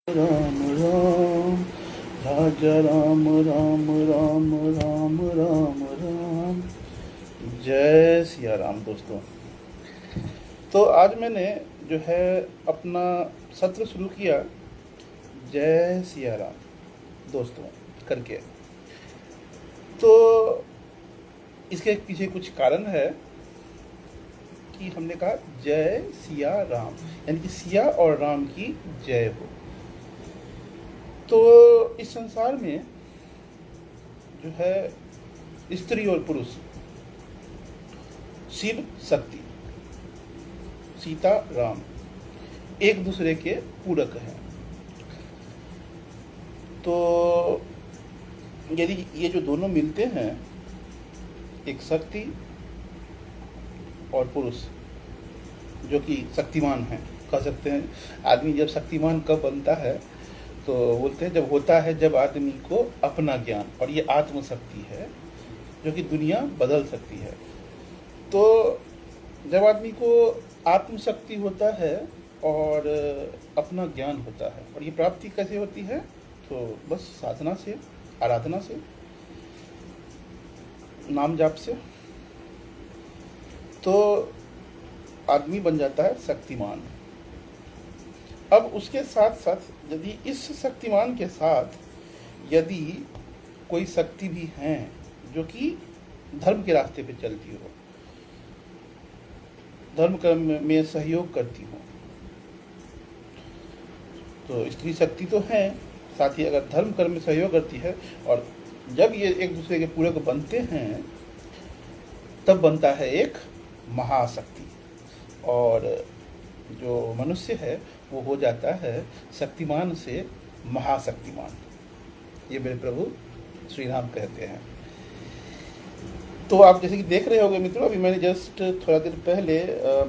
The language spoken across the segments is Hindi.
राम राम राजा राम राम राम राम राम राम। जय सिया राम दोस्तों। तो आज मैंने जो है अपना सत्र शुरू किया जय सिया राम दोस्तों करके। तो इसके पीछे कुछ कारण है कि हमने कहा जय सिया राम, यानी कि सिया और राम की जय हो। तो इस संसार में जो है स्त्री और पुरुष, शिव शक्ति, सीता राम एक दूसरे के पूरक हैं। तो यदि ये जो दोनों मिलते हैं, एक शक्ति और पुरुष जो कि शक्तिमान है, कह सकते हैं। आदमी जब शक्तिमान कब बनता है तो बोलते हैं जब होता है जब आदमी को अपना ज्ञान, और ये आत्मशक्ति है जो कि दुनिया बदल सकती है। तो जब आदमी को आत्मशक्ति होता है और अपना ज्ञान होता है, और ये प्राप्ति कैसे होती है तो बस साधना से, आराधना से, नाम जाप से। तो आदमी बन जाता है शक्तिमान। अब उसके साथ साथ यदि इस शक्तिमान के साथ यदि कोई शक्ति भी है जो कि धर्म के रास्ते पे चलती हो, धर्म कर्म में सहयोग करती हो, तो स्त्री शक्ति तो है, साथ ही अगर धर्म कर्म में सहयोग करती है, और जब ये एक दूसरे के पूरक बनते हैं तब बनता है एक महाशक्ति, और जो मनुष्य है वो हो जाता है शक्तिमान से महाशक्तिमान। ये मेरे प्रभु श्री राम कहते हैं। तो आप जैसे कि देख रहे होंगे मित्रों, अभी मैंने जस्ट थोड़ा देर पहले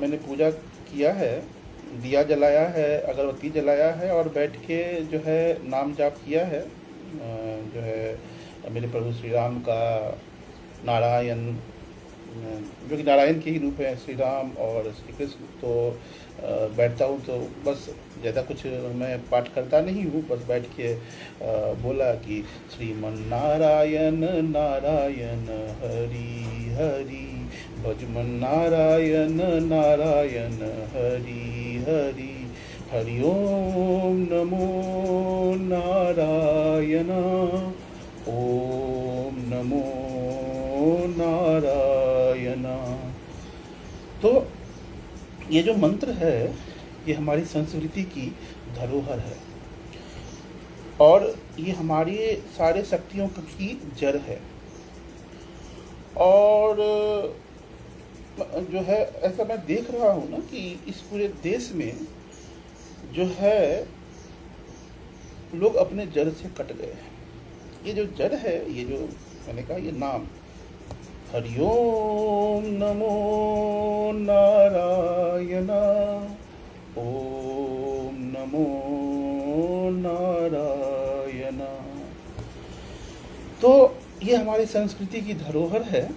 मैंने पूजा किया है, दिया जलाया है, अगरबत्ती जलाया है, और बैठ के जो है नाम जाप किया है, जो है मेरे प्रभु श्री राम का, नारायण, जो कि नारायण के ही रूप है श्री राम और श्री कृष्ण। तो बैठता हूँ तो बस ज़्यादा कुछ मैं पाठ करता नहीं हूँ, बस बैठ के बोला कि श्रीमन नारायण नारायण हरि हरि, भजमन नारायण नारायण हरि हरि, हरि ओम नमो नारायण, ओम नमो नारायण। तो ये जो मंत्र है ये हमारी संस्कृति की धरोहर है, और ये हमारी सारे शक्तियों की जड़ है। और जो है ऐसा मैं देख रहा हूँ ना कि इस पूरे देश में जो है लोग अपने जड़ से कट गए हैं। ये जो जड़ है, ये जो मैंने कहा ये नाम, हरि ओम नमो नारायण, ओम नमो नारायण। तो ये हमारी संस्कृति की धरोहर है,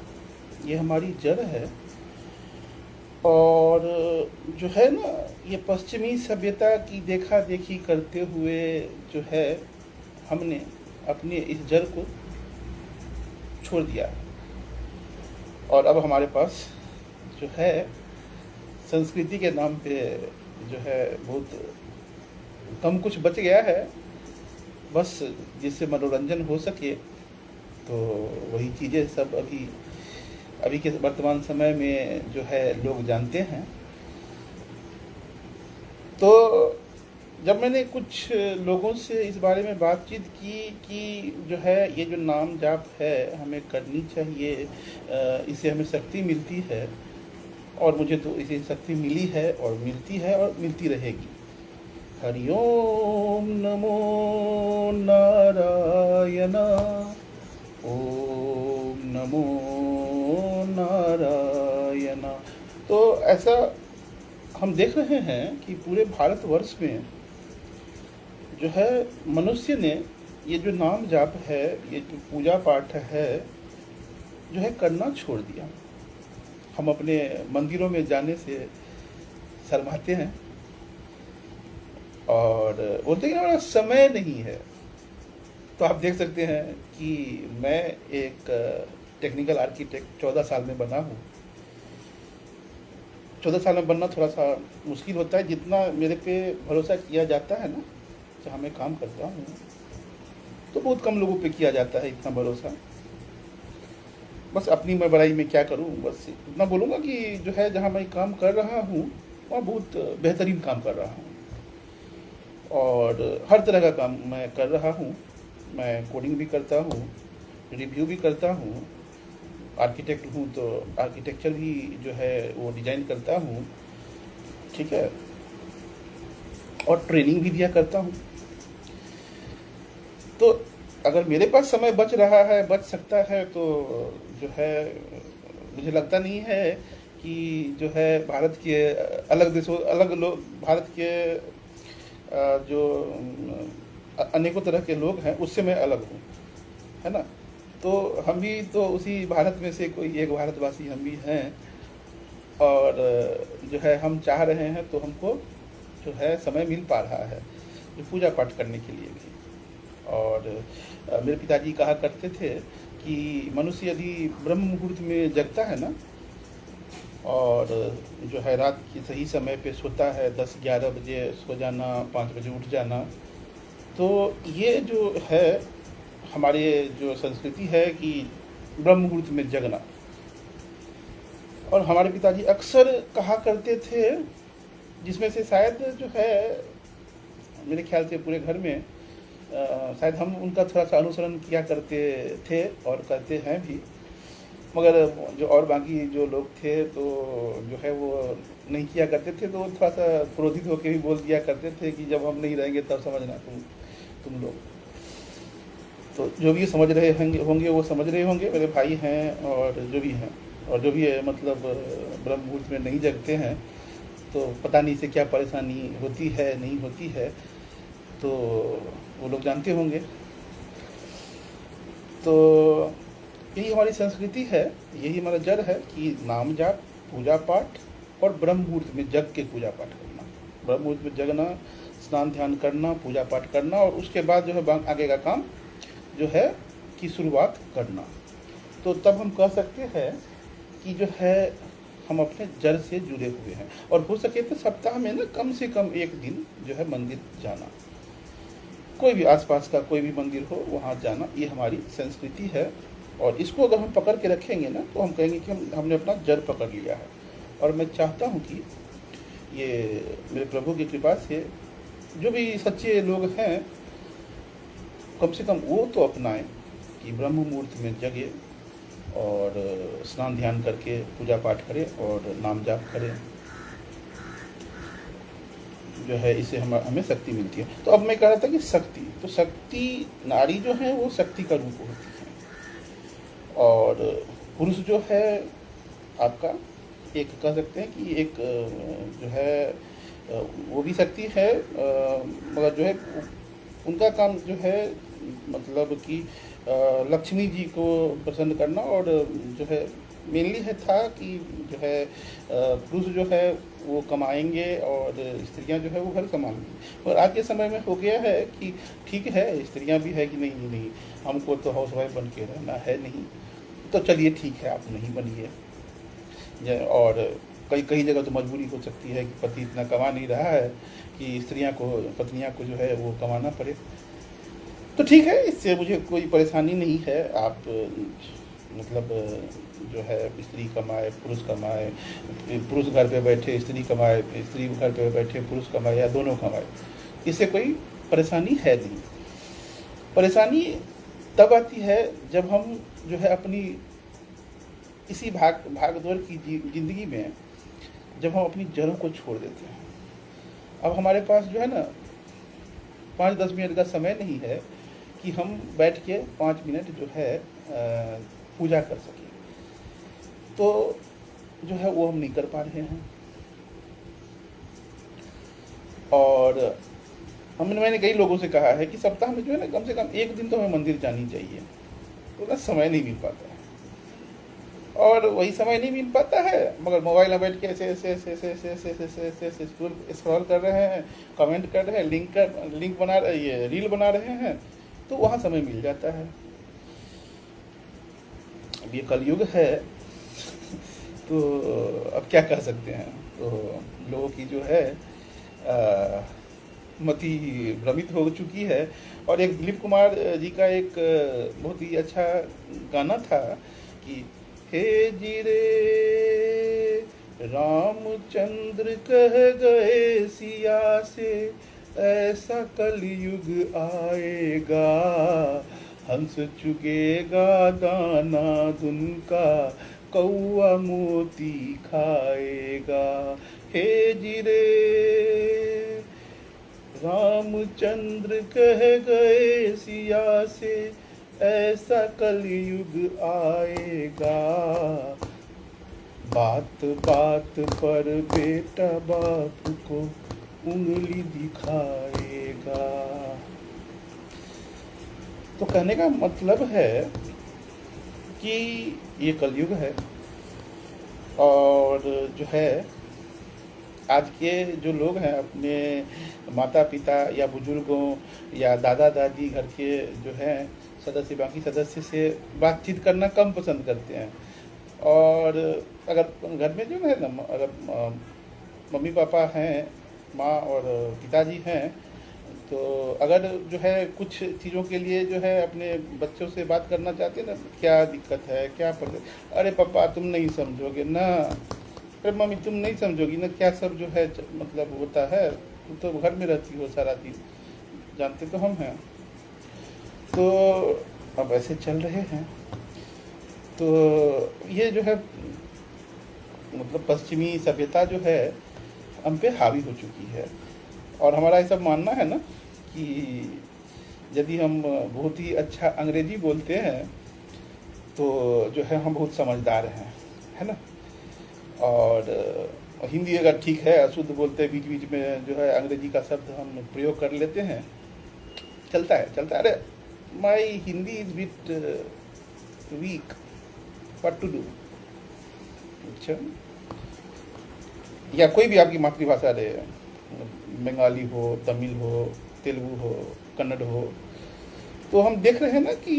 ये हमारी जड़ है। और जो है ना, ये पश्चिमी सभ्यता की देखा देखी करते हुए जो है हमने अपने इस जड़ को छोड़ दिया, और अब हमारे पास जो है संस्कृति के नाम पे जो है बहुत कम कुछ बच गया है। बस जिससे मनोरंजन हो सके तो वही चीज़ें सब अभी के वर्तमान समय में जो है लोग जानते हैं। तो जब मैंने कुछ लोगों से इस बारे में बातचीत की कि जो है ये जो नाम जाप है हमें करनी चाहिए, इससे हमें शक्ति मिलती है, और मुझे तो इसे शक्ति मिली है और मिलती है और मिलती रहेगी। हरि ओम नमो नारायण, ओम नमो नारायण। तो ऐसा हम देख रहे हैं कि पूरे भारतवर्ष में जो है मनुष्य ने ये जो नाम जाप है, ये जो पूजा पाठ है, जो है करना छोड़ दिया। हम अपने मंदिरों में जाने से शर्माते हैं, और बोलते हैं कि हमारा समय नहीं है। तो आप देख सकते हैं कि मैं एक टेक्निकल आर्किटेक्ट 14 साल में बना हूँ। 14 साल में बनना थोड़ा सा मुश्किल होता है। जितना मेरे पे भरोसा किया जाता है ना, जहाँ मैं काम करता हूँ, तो बहुत कम लोगों पे किया जाता है इतना भरोसा। बस अपनी मैं बड़ाई में क्या करूँ, बस इतना बोलूँगा कि जो है जहाँ मैं काम कर रहा हूँ वहाँ बहुत बेहतरीन काम कर रहा हूँ और हर तरह का काम मैं कर रहा हूँ। मैं कोडिंग भी करता हूँ, रिव्यू भी करता हूँ, आर्किटेक्ट हूँ तो आर्किटेक्चर भी जो है वो डिज़ाइन करता हूँ, ठीक है, और ट्रेनिंग भी दिया करता हूँ। तो अगर मेरे पास समय बच रहा है, बच सकता है, तो जो है मुझे लगता नहीं है कि जो है भारत के अलग देशों, अलग लोग, भारत के जो अनेकों तरह के लोग हैं उससे मैं अलग हूँ, है ना। तो हम भी तो उसी भारत में से कोई एक भारतवासी हम भी हैं और जो है हम चाह रहे हैं तो हमको जो है समय मिल पा रहा है जो पूजा पाठ करने के लिए भी। और मेरे पिताजी कहा करते थे कि मनुष्य यदि ब्रह्म मुहूर्त में जगता है ना और जो है रात के सही समय पे सोता है, 10-11 बजे सो जाना, 5 बजे उठ जाना, तो ये जो है हमारे जो संस्कृति है कि ब्रह्म मुहूर्त में जगना। और हमारे पिताजी अक्सर कहा करते थे, जिसमें से शायद जो है मेरे ख्याल से पूरे घर में शायद हम उनका थोड़ा सा अनुसरण किया करते थे और करते हैं भी, मगर जो और बाकी जो लोग थे तो जो है वो नहीं किया करते थे। तो थोड़ा सा क्रोधित होकर भी बोल दिया करते थे कि जब हम नहीं रहेंगे तब समझना तुम लोग। तो जो भी समझ रहे होंगे वो समझ रहे होंगे, मेरे भाई हैं और जो भी हैं, और जो भी है मतलब ब्रह्म मुहूर्त में नहीं जगते हैं तो पता नहीं से क्या परेशानी होती है, नहीं होती है, तो वो लोग जानते होंगे। तो यही हमारी संस्कृति है, यही हमारा जड़ है कि नाम जाप, पूजा पाठ और ब्रह्म मुहूर्त में जग के पूजा पाठ करना। ब्रह्म मुहूर्त में जगना, स्नान ध्यान करना, पूजा पाठ करना और उसके बाद जो है आगे का काम जो है की शुरुआत करना। तो तब हम कह सकते हैं कि जो है हम अपने जड़ से जुड़े हुए हैं। और हो सके तो सप्ताह में ना कम से कम एक दिन जो है मंदिर जाना, कोई भी आसपास का कोई भी मंदिर हो वहाँ जाना, ये हमारी संस्कृति है। और इसको अगर हम पकड़ के रखेंगे ना तो हम कहेंगे कि हमने अपना जड़ पकड़ लिया है। और मैं चाहता हूँ कि ये मेरे प्रभु की कृपा से जो भी सच्चे लोग हैं कम से कम वो तो अपनाएं कि ब्रह्म मुहूर्त में जगे और स्नान ध्यान करके पूजा पाठ करें और नाम जाप करें, जो है इससे हमें शक्ति मिलती है। तो अब मैं कह रहा था कि शक्ति, तो शक्ति नारी जो है वो शक्ति का रूप होती है और पुरुष जो है आपका एक कह सकते हैं कि एक जो है वो भी शक्ति है, मगर जो है उनका काम जो है मतलब कि लक्ष्मी जी को प्रसन्न करना और जो है मेनली है था कि जो है पुरुष जो है वो कमाएंगे और स्त्रियां जो है वो घर संभालेंगी। और आज के समय में हो गया है कि ठीक है स्त्रियां भी है कि नहीं हमको तो हाउस वाइफ बन के रहना है नहीं, तो चलिए ठीक है आप नहीं बनिए। और कई जगह तो मजबूरी हो सकती है कि पति इतना कमा नहीं रहा है कि पत्नियां को जो है वो कमाना पड़े, तो ठीक है, इससे मुझे कोई परेशानी नहीं है। आप मतलब जो है स्त्री कमाए पुरुष कमाए, पुरुष घर पे बैठे स्त्री कमाए, स्त्री घर पे बैठे पुरुष कमाए या दोनों कमाए, इससे कोई परेशानी है नहीं। परेशानी तब आती है जब हम जो है अपनी इसी भागदौड़ की जिंदगी में जब हम अपनी जड़ों को छोड़ देते हैं। अब हमारे पास जो है ना 5-10 मिनट का समय नहीं है कि हम बैठ के 5 मिनट जो है पूजा कर सकें, तो जो है वो हम नहीं कर पा रहे हैं। और मैंने कई लोगों से कहा है कि सप्ताह में जो है ना कम से कम एक दिन तो हमें मंदिर जानी चाहिए, तो ना समय नहीं मिल पाता है। और वही समय नहीं मिल पाता है, मगर मोबाइल में बैठ के ऐसे ऐसे ऐसे ऐसे ऐसे ऐसे ऐसे ऐसे ऐसे स्क्रॉल कर रहे हैं, कमेंट कर रहे हैं, लिंक बना रहे, ये रील बना रहे हैं, तो वहाँ समय मिल जाता है। अब ये कलयुग है तो अब क्या कर सकते हैं। तो लोगों की जो है मति भ्रमित हो चुकी है। और एक दिलीप कुमार जी का एक बहुत ही अच्छा गाना था कि हे जीरे रामचंद्र कह गए सिया से, ऐसा कलयुग आएगा, हंस चुगेगा दाना धुन का, कौआ मोती खाएगा। हे जीरे रामचंद्र कह गए सिया से, ऐसा कलयुग आएगा, बात बात पर बेटा बाप को उंगली दिखाएगा। तो कहने का मतलब है कि ये कलयुग है, और जो है आज के जो लोग हैं अपने माता पिता या बुजुर्गों या दादा दादी घर के जो हैं सदस्य, बाकी सदस्य से बातचीत करना कम पसंद करते हैं। और अगर घर में जो है ना, अगर मम्मी पापा हैं, माँ और पिताजी हैं, तो अगर जो है कुछ चीज़ों के लिए जो है अपने बच्चों से बात करना चाहते हैं ना, क्या दिक्कत है, क्या प्रॉब्लम, अरे पापा तुम नहीं समझोगे ना, अरे मम्मी तुम नहीं समझोगी ना, क्या सब जो है मतलब होता है, तुम तो घर में रहती हो सारा दिन, जानते तो हम हैं। तो अब ऐसे चल रहे हैं। तो ये जो है मतलब पश्चिमी सभ्यता जो है हम पे हावी हो चुकी है। और हमारा ऐसा मानना है ना कि यदि हम बहुत ही अच्छा अंग्रेजी बोलते हैं तो जो है हम बहुत समझदार हैं, है ना। और हिंदी अगर ठीक है, अशुद्ध बोलते हैं, बीच बीच में जो है अंग्रेजी का शब्द हम प्रयोग कर लेते हैं, चलता है चलता है। अरे my Hindi is bit weak, what to do. अच्छा, या कोई भी आपकी मातृभाषा रहे, बंगाली हो, तमिल हो, तेलुगु हो, कन्नड़ हो, तो हम देख रहे हैं ना कि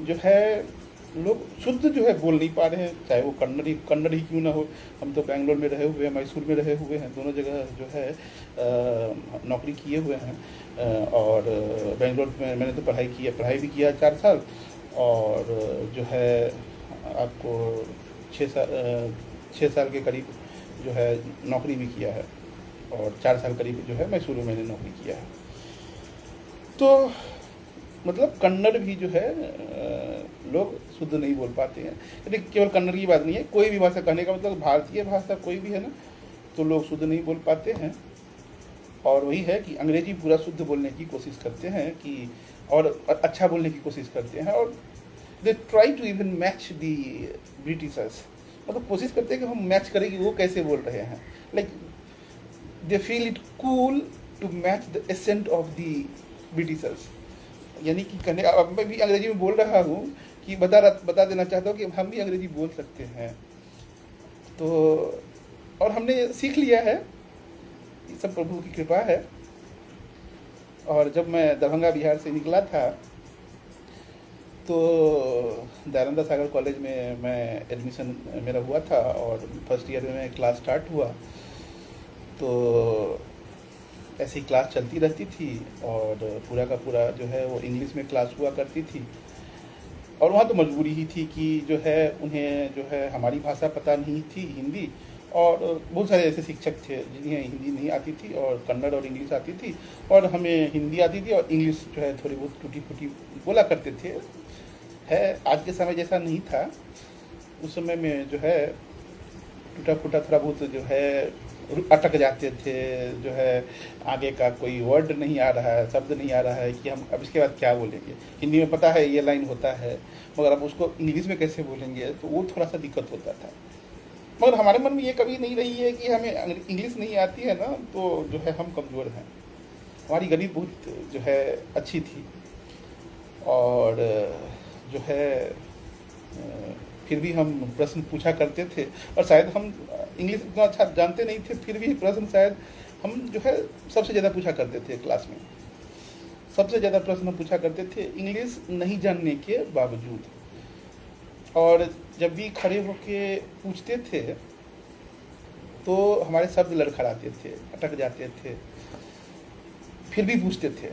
जो है लोग शुद्ध जो है बोल नहीं पा रहे हैं, चाहे वो कन्नड़ ही क्यों ना हो। हम तो बेंगलोर में रहे हुए हैं, मैसूर में रहे हुए हैं, दोनों जगह जो है नौकरी किए हुए हैं। और बेंगलोर में मैंने तो पढ़ाई भी किया 4 साल, और जो है आपको 6 साल के करीब जो है नौकरी भी किया है, और 4 साल करीब जो है मैसूर में मैंने नौकरी किया है। तो मतलब कन्नड़ भी जो है लोग शुद्ध नहीं बोल पाते हैं। लेकिन केवल कन्नड़ की बात नहीं है, कोई भी भाषा, कहने का मतलब भारतीय भाषा कोई भी है ना, तो लोग शुद्ध नहीं बोल पाते हैं। और वही है कि अंग्रेजी पूरा शुद्ध बोलने की कोशिश करते हैं कि, और अच्छा बोलने की कोशिश करते हैं, और they try to even match the Britishers, मतलब कोशिश करते हैं कि हम मैच करें कि वो कैसे बोल रहे हैं। Like they feel it cool to match the accent of the Britishers. यानी कि कहने, अब मैं भी अंग्रेजी में बोल रहा हूँ कि बता देना चाहता हूँ कि हम भी अंग्रेजी बोल सकते हैं। तो और हमने सीख लिया है, ये सब प्रभु की कृपा है। और जब मैं दरभंगा बिहार से निकला था तो दयानंद सागर कॉलेज में मैं एडमिशन मेरा हुआ था, और फर्स्ट ईयर में क्लास स्टार्ट हुआ। तो ऐसी क्लास चलती रहती थी, और पूरा का पूरा जो है वो इंग्लिश में क्लास हुआ करती थी। और वहाँ तो मजबूरी ही थी कि जो है उन्हें जो है हमारी भाषा पता नहीं थी, हिंदी, और बहुत सारे ऐसे शिक्षक थे जिन्हें हिंदी नहीं आती थी और कन्नड़ और इंग्लिश आती थी, और हमें हिंदी आती थी और इंग्लिश जो है थोड़ी बहुत टूटी फूटी बोला करते थे। है आज के समय जैसा नहीं था, उस समय में जो है टूटा फूटा थोड़ा बहुत जो है अटक जाते थे, जो है आगे का कोई वर्ड नहीं आ रहा है, शब्द नहीं आ रहा है कि हम अब इसके बाद क्या बोलेंगे। हिंदी में पता है ये लाइन होता है, मगर अब उसको इंग्लिश में कैसे बोलेंगे, तो वो थोड़ा सा दिक्कत होता था। मगर हमारे मन में ये कभी नहीं रही है कि हमें इंग्लिश नहीं आती है ना, तो जो है हम कमज़ोर हैं। हमारी गणित बहुत जो है अच्छी थी, और जो है फिर भी हम प्रश्न पूछा करते थे, और शायद हम इंग्लिश उतना अच्छा जानते नहीं थे, फिर भी प्रश्न शायद हम जो है सबसे ज़्यादा पूछा करते थे क्लास में। सबसे ज़्यादा प्रश्न हम पूछा करते थे इंग्लिश नहीं जानने के बावजूद। और जब भी खड़े होके पूछते थे तो हमारे शब्द लड़खड़ाते थे, अटक जाते थे, फिर भी पूछते थे।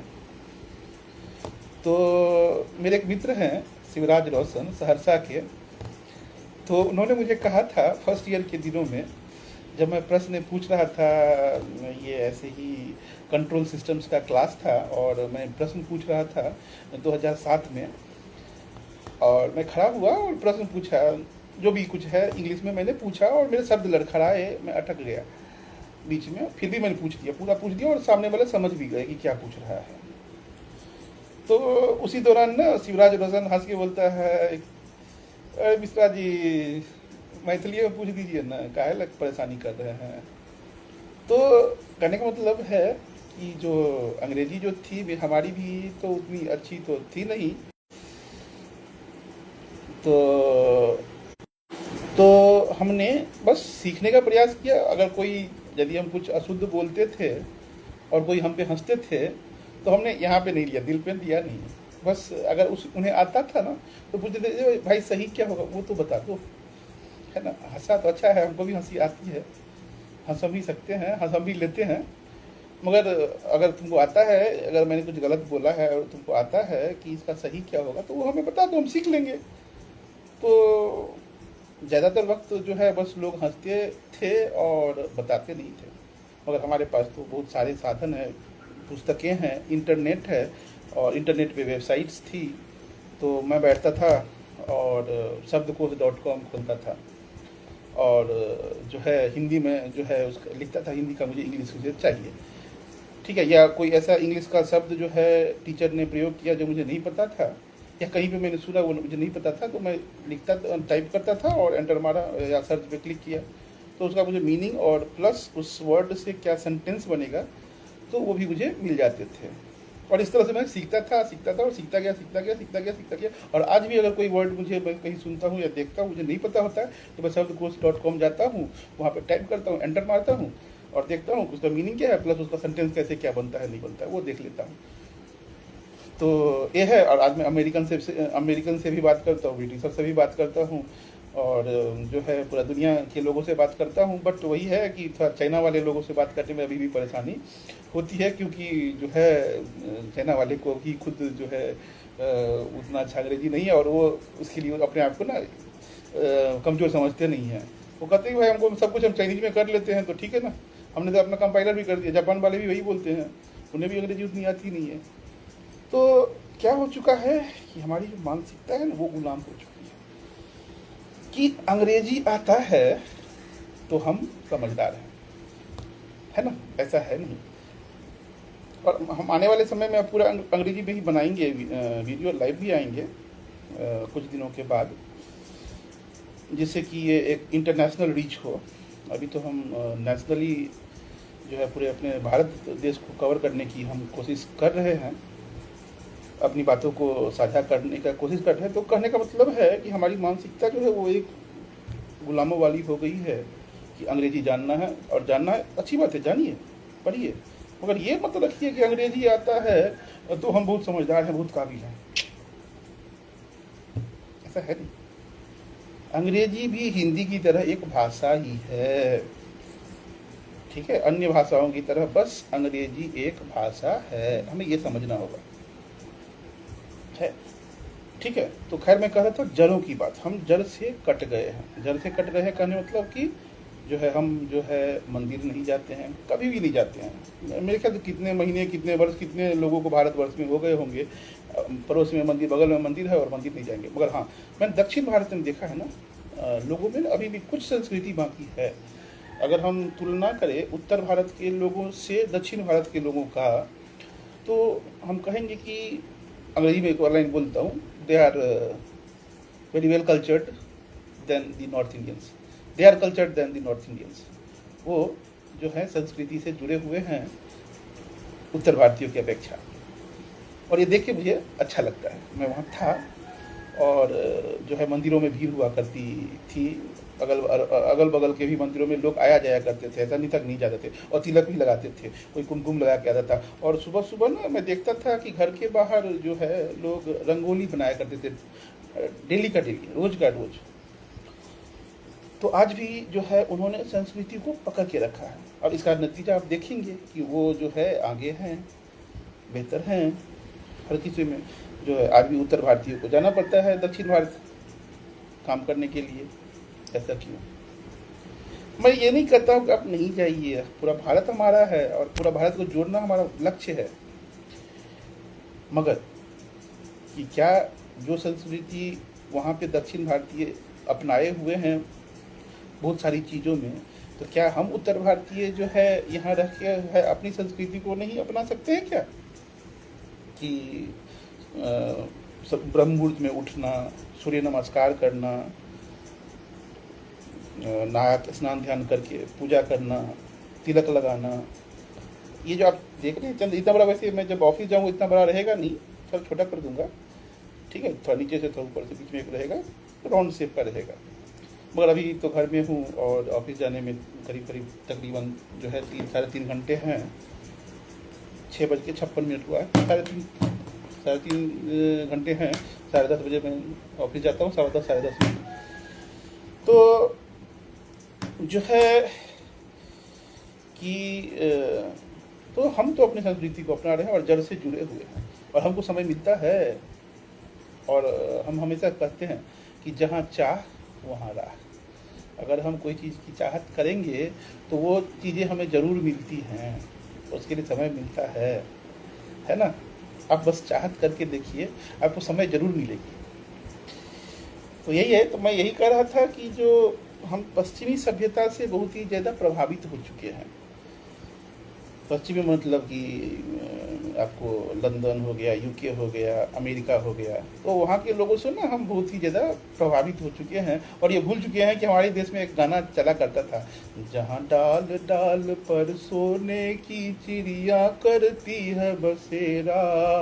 तो मेरे एक मित्र हैं शिवराज रोशन, सहरसा के, तो उन्होंने मुझे कहा था फर्स्ट ईयर के दिनों में, जब मैं प्रश्न पूछ रहा था, ये ऐसे ही कंट्रोल सिस्टम्स का क्लास था और मैं प्रश्न पूछ रहा था 2007 में, और मैं खड़ा हुआ और प्रश्न पूछा, जो भी कुछ है इंग्लिश में मैंने पूछा, और मेरे शब्द लड़खड़ाए, मैं अटक गया बीच में, फिर भी मैंने पूछ दिया, पूरा पूछ दिया, और सामने वाले समझ भी गए कि क्या पूछ रहा है। तो उसी दौरान ना शिवराज रोशन हंस के बोलता है, अरे मिश्रा जी मैथिली में पूछ दीजिए ना, काहे लग परेशानी कर रहे हैं। तो कहने का मतलब है कि जो अंग्रेजी जो थी भी हमारी भी तो उतनी अच्छी तो थी नहीं, तो हमने बस सीखने का प्रयास किया। अगर कोई, यदि हम कुछ अशुद्ध बोलते थे और कोई हम पे हंसते थे, तो हमने यहाँ पे नहीं लिया, दिल पे लिया नहीं, बस अगर उन्हें आता था ना तो पूछते थे भाई सही क्या होगा वो तो बता दो, है ना। हंसा तो अच्छा है, हमको भी हंसी आती है, हंस भी सकते हैं, हंस भी लेते हैं, मगर अगर तुमको आता है, अगर मैंने कुछ गलत बोला है और तुमको आता है कि इसका सही क्या होगा, तो वो हमें बता दो, हम सीख लेंगे। तो ज़्यादातर वक्त जो है बस लोग हंसते थे और बताते नहीं थे, मगर हमारे पास तो बहुत सारे साधन हैं, पुस्तकें हैं, इंटरनेट है, और इंटरनेट पे वेबसाइट्स थी। तो मैं बैठता था और शब्दकोश.com खोलता था, और जो है हिंदी में जो है उसका लिखता था, हिंदी का मुझे इंग्लिश मुझे चाहिए, ठीक है, या कोई ऐसा इंग्लिश का शब्द जो है टीचर ने प्रयोग किया जो मुझे नहीं पता था, या कहीं पे मैंने सुना वो मुझे नहीं पता था, तो मैं लिखता, टाइप करता था और एंटर मारा या सर्च पे क्लिक किया, तो उसका मुझे मीनिंग और प्लस उस वर्ड से क्या सेंटेंस बनेगा तो वो भी मुझे मिल जाते थे। और इस तरह से मैं सीखता था और सीखता गया। और आज भी अगर कोई वर्ड मुझे मैं कहीं सुनता हूँ या देखता हूँ मुझे नहीं पता होता है, तो मैं शब्दकोश.com जाता हूँ, वहाँ पर टाइप करता हूँ, एंटर मारता हूँ और देखता हूँ उसका मीनिंग क्या है, प्लस उसका सेंटेंस कैसे क्या बनता है नहीं बनता है वो देख लेता हूँ। तो ये है। और आज मैं अमेरिकन से भी बात करता हूँ, ब्रिटिशर से भी बात करता हूँ, और जो है पूरा दुनिया के लोगों से बात करता हूँ। बट वही है कि थोड़ा चाइना वाले लोगों से बात करने में अभी भी परेशानी होती है, क्योंकि जो है चाइना वाले को भी खुद जो है उतना अच्छा अंग्रेजी नहीं है, और वो उसके लिए अपने आप को ना कमज़ोर समझते नहीं हैं। वो कहते हैं भाई हमको सब कुछ हम चाइनीज में कर लेते हैं तो ठीक है ना, हमने तो अपना कंपाइलर भी कर दिया। जापान वाले भी वही बोलते हैं, उन्हें भी अंग्रेजी उतनी आती नहीं है। तो क्या हो चुका है कि हमारी जो मानसिकता है ना वो गुलाम हो चुकी है कि अंग्रेजी आता है तो हम समझदार है ना, ऐसा है नहीं। और हम आने वाले समय में पूरा अंग्रेजी में ही बनाएंगे वीडियो, लाइव भी आएंगे कुछ दिनों के बाद, जिससे कि ये एक इंटरनेशनल रीच हो। अभी तो हम नेशनली जो है पूरे अपने भारत देश को कवर करने की हम कोशिश कर रहे हैं, अपनी बातों को साझा करने का कोशिश कर रहे हैं। तो कहने का मतलब है कि हमारी मानसिकता जो है वो एक गुलामों वाली हो गई है कि अंग्रेजी जानना है, और जानना है अच्छी बात है, जानिए पढ़िए, मगर ये मत रखिए कि अंग्रेजी आता है तो हम बहुत समझदार हैं, बहुत काबिल हैं। ऐसा है नहीं। अंग्रेजी भी हिंदी की तरह एक भाषा ही है, ठीक है, अन्य भाषाओं की तरह, बस अंग्रेजी एक भाषा है, हमें ये समझना होगा, है ठीक है। तो खैर मैं कह रहा था जड़ों की बात, हम जड़ से कट गए हैं। जड़ से कट गए हैं कहने मतलब कि जो है हम जो है मंदिर नहीं जाते हैं, कभी भी नहीं जाते हैं। मेरे ख्याल से कितने महीने, कितने वर्ष, कितने लोगों को भारतवर्ष में हो गए होंगे पड़ोस में मंदिर, बगल में मंदिर है और मंदिर नहीं जाएंगे। मगर हाँ, मैंने दक्षिण भारत में देखा है ना, लोगों में अभी भी कुछ संस्कृति बाकी है। अगर हम तुलना करें उत्तर भारत के लोगों से दक्षिण भारत के लोगों का, तो हम कहेंगे कि अंग्रेजी में एक और लाइन बोलता हूँ, they are very well cultured than the north Indians, they are cultured than the north Indians. वो जो है संस्कृति से जुड़े हुए हैं उत्तर भारतीयों की अपेक्षा, और ये देख के मुझे अच्छा लगता है। मैं वहाँ था और जो है मंदिरों में भीड़ हुआ करती थी। अगल बगल के भी मंदिरों में लोग आया जाया करते थे, ऐसा नहीं तक नहीं जाते थे, और तिलक भी लगाते थे, कोई कुमकुम लगा के आता था। और सुबह सुबह ना मैं देखता था कि घर के बाहर जो है लोग रंगोली बनाया करते थे, डेली का डेली, रोज का रोज। तो आज भी जो है उन्होंने संस्कृति को पकड़ के रखा है, और इसका नतीजा आप देखेंगे कि वो जो है आगे हैं, बेहतर हैं हर किसी में। जो है आज भी उत्तर भारतीयों को जाना पड़ता है दक्षिण भारत काम करने के लिए। ऐसा क्यों? मैं ये नहीं कहता हूँ कि आप नहीं जाइए, पूरा भारत हमारा है और पूरा भारत को जोड़ना हमारा लक्ष्य है, मगर कि क्या जो संस्कृति वहाँ पे दक्षिण भारतीय अपनाए हुए हैं बहुत सारी चीज़ों में, तो क्या हम उत्तर भारतीय जो है यहाँ रह के है अपनी संस्कृति को नहीं अपना सकते हैं क्या? कि ब्रह्म मुहूर्त में उठना, सूर्य नमस्कार करना, नहा स्नान ध्यान करके पूजा करना, तिलक लगाना, ये जो आप देख रहे हैं चंद इतना बड़ा, वैसे मैं जब ऑफिस जाऊँगा इतना बड़ा रहेगा नहीं, थोड़ा छोटा कर दूंगा, ठीक है, थोड़ा नीचे से थोड़ा ऊपर से बीच में एक रहेगा, राउंड शेप का रहेगा। मगर अभी तो घर में हूँ और ऑफिस जाने में करीब करीब तकरीबन जो है 3-3.5 घंटे हैं। 6:56 हुआ है, 3.5 घंटे हैं। 10:30 बजे मैं ऑफिस जाता हूँ, 10:15 10:30 में। तो जो है कि तो हम तो अपनी संस्कृति को अपना रहे हैं और जड़ से जुड़े हुए हैं, और हमको समय मिलता है, और हम हमेशा कहते हैं कि जहाँ चाह वहाँ राह। अगर हम कोई चीज़ की चाहत करेंगे तो वो चीज़ें हमें ज़रूर मिलती हैं, उसके लिए समय मिलता है ना। आप बस चाहत करके देखिए, आपको समय ज़रूर मिलेगी। तो यही है, तो मैं यही कह रहा था कि जो हम पश्चिमी सभ्यता से बहुत ही ज़्यादा प्रभावित हो चुके हैं। पश्चिमी मतलब कि आपको लंदन हो गया, यूके हो गया, अमेरिका हो गया, तो वहाँ के लोगों से ना हम बहुत ही ज़्यादा प्रभावित हो चुके हैं, और ये भूल चुके हैं कि हमारे देश में एक गाना चला करता था, जहाँ डाल डाल पर सोने की चिड़िया करती है बसेरा,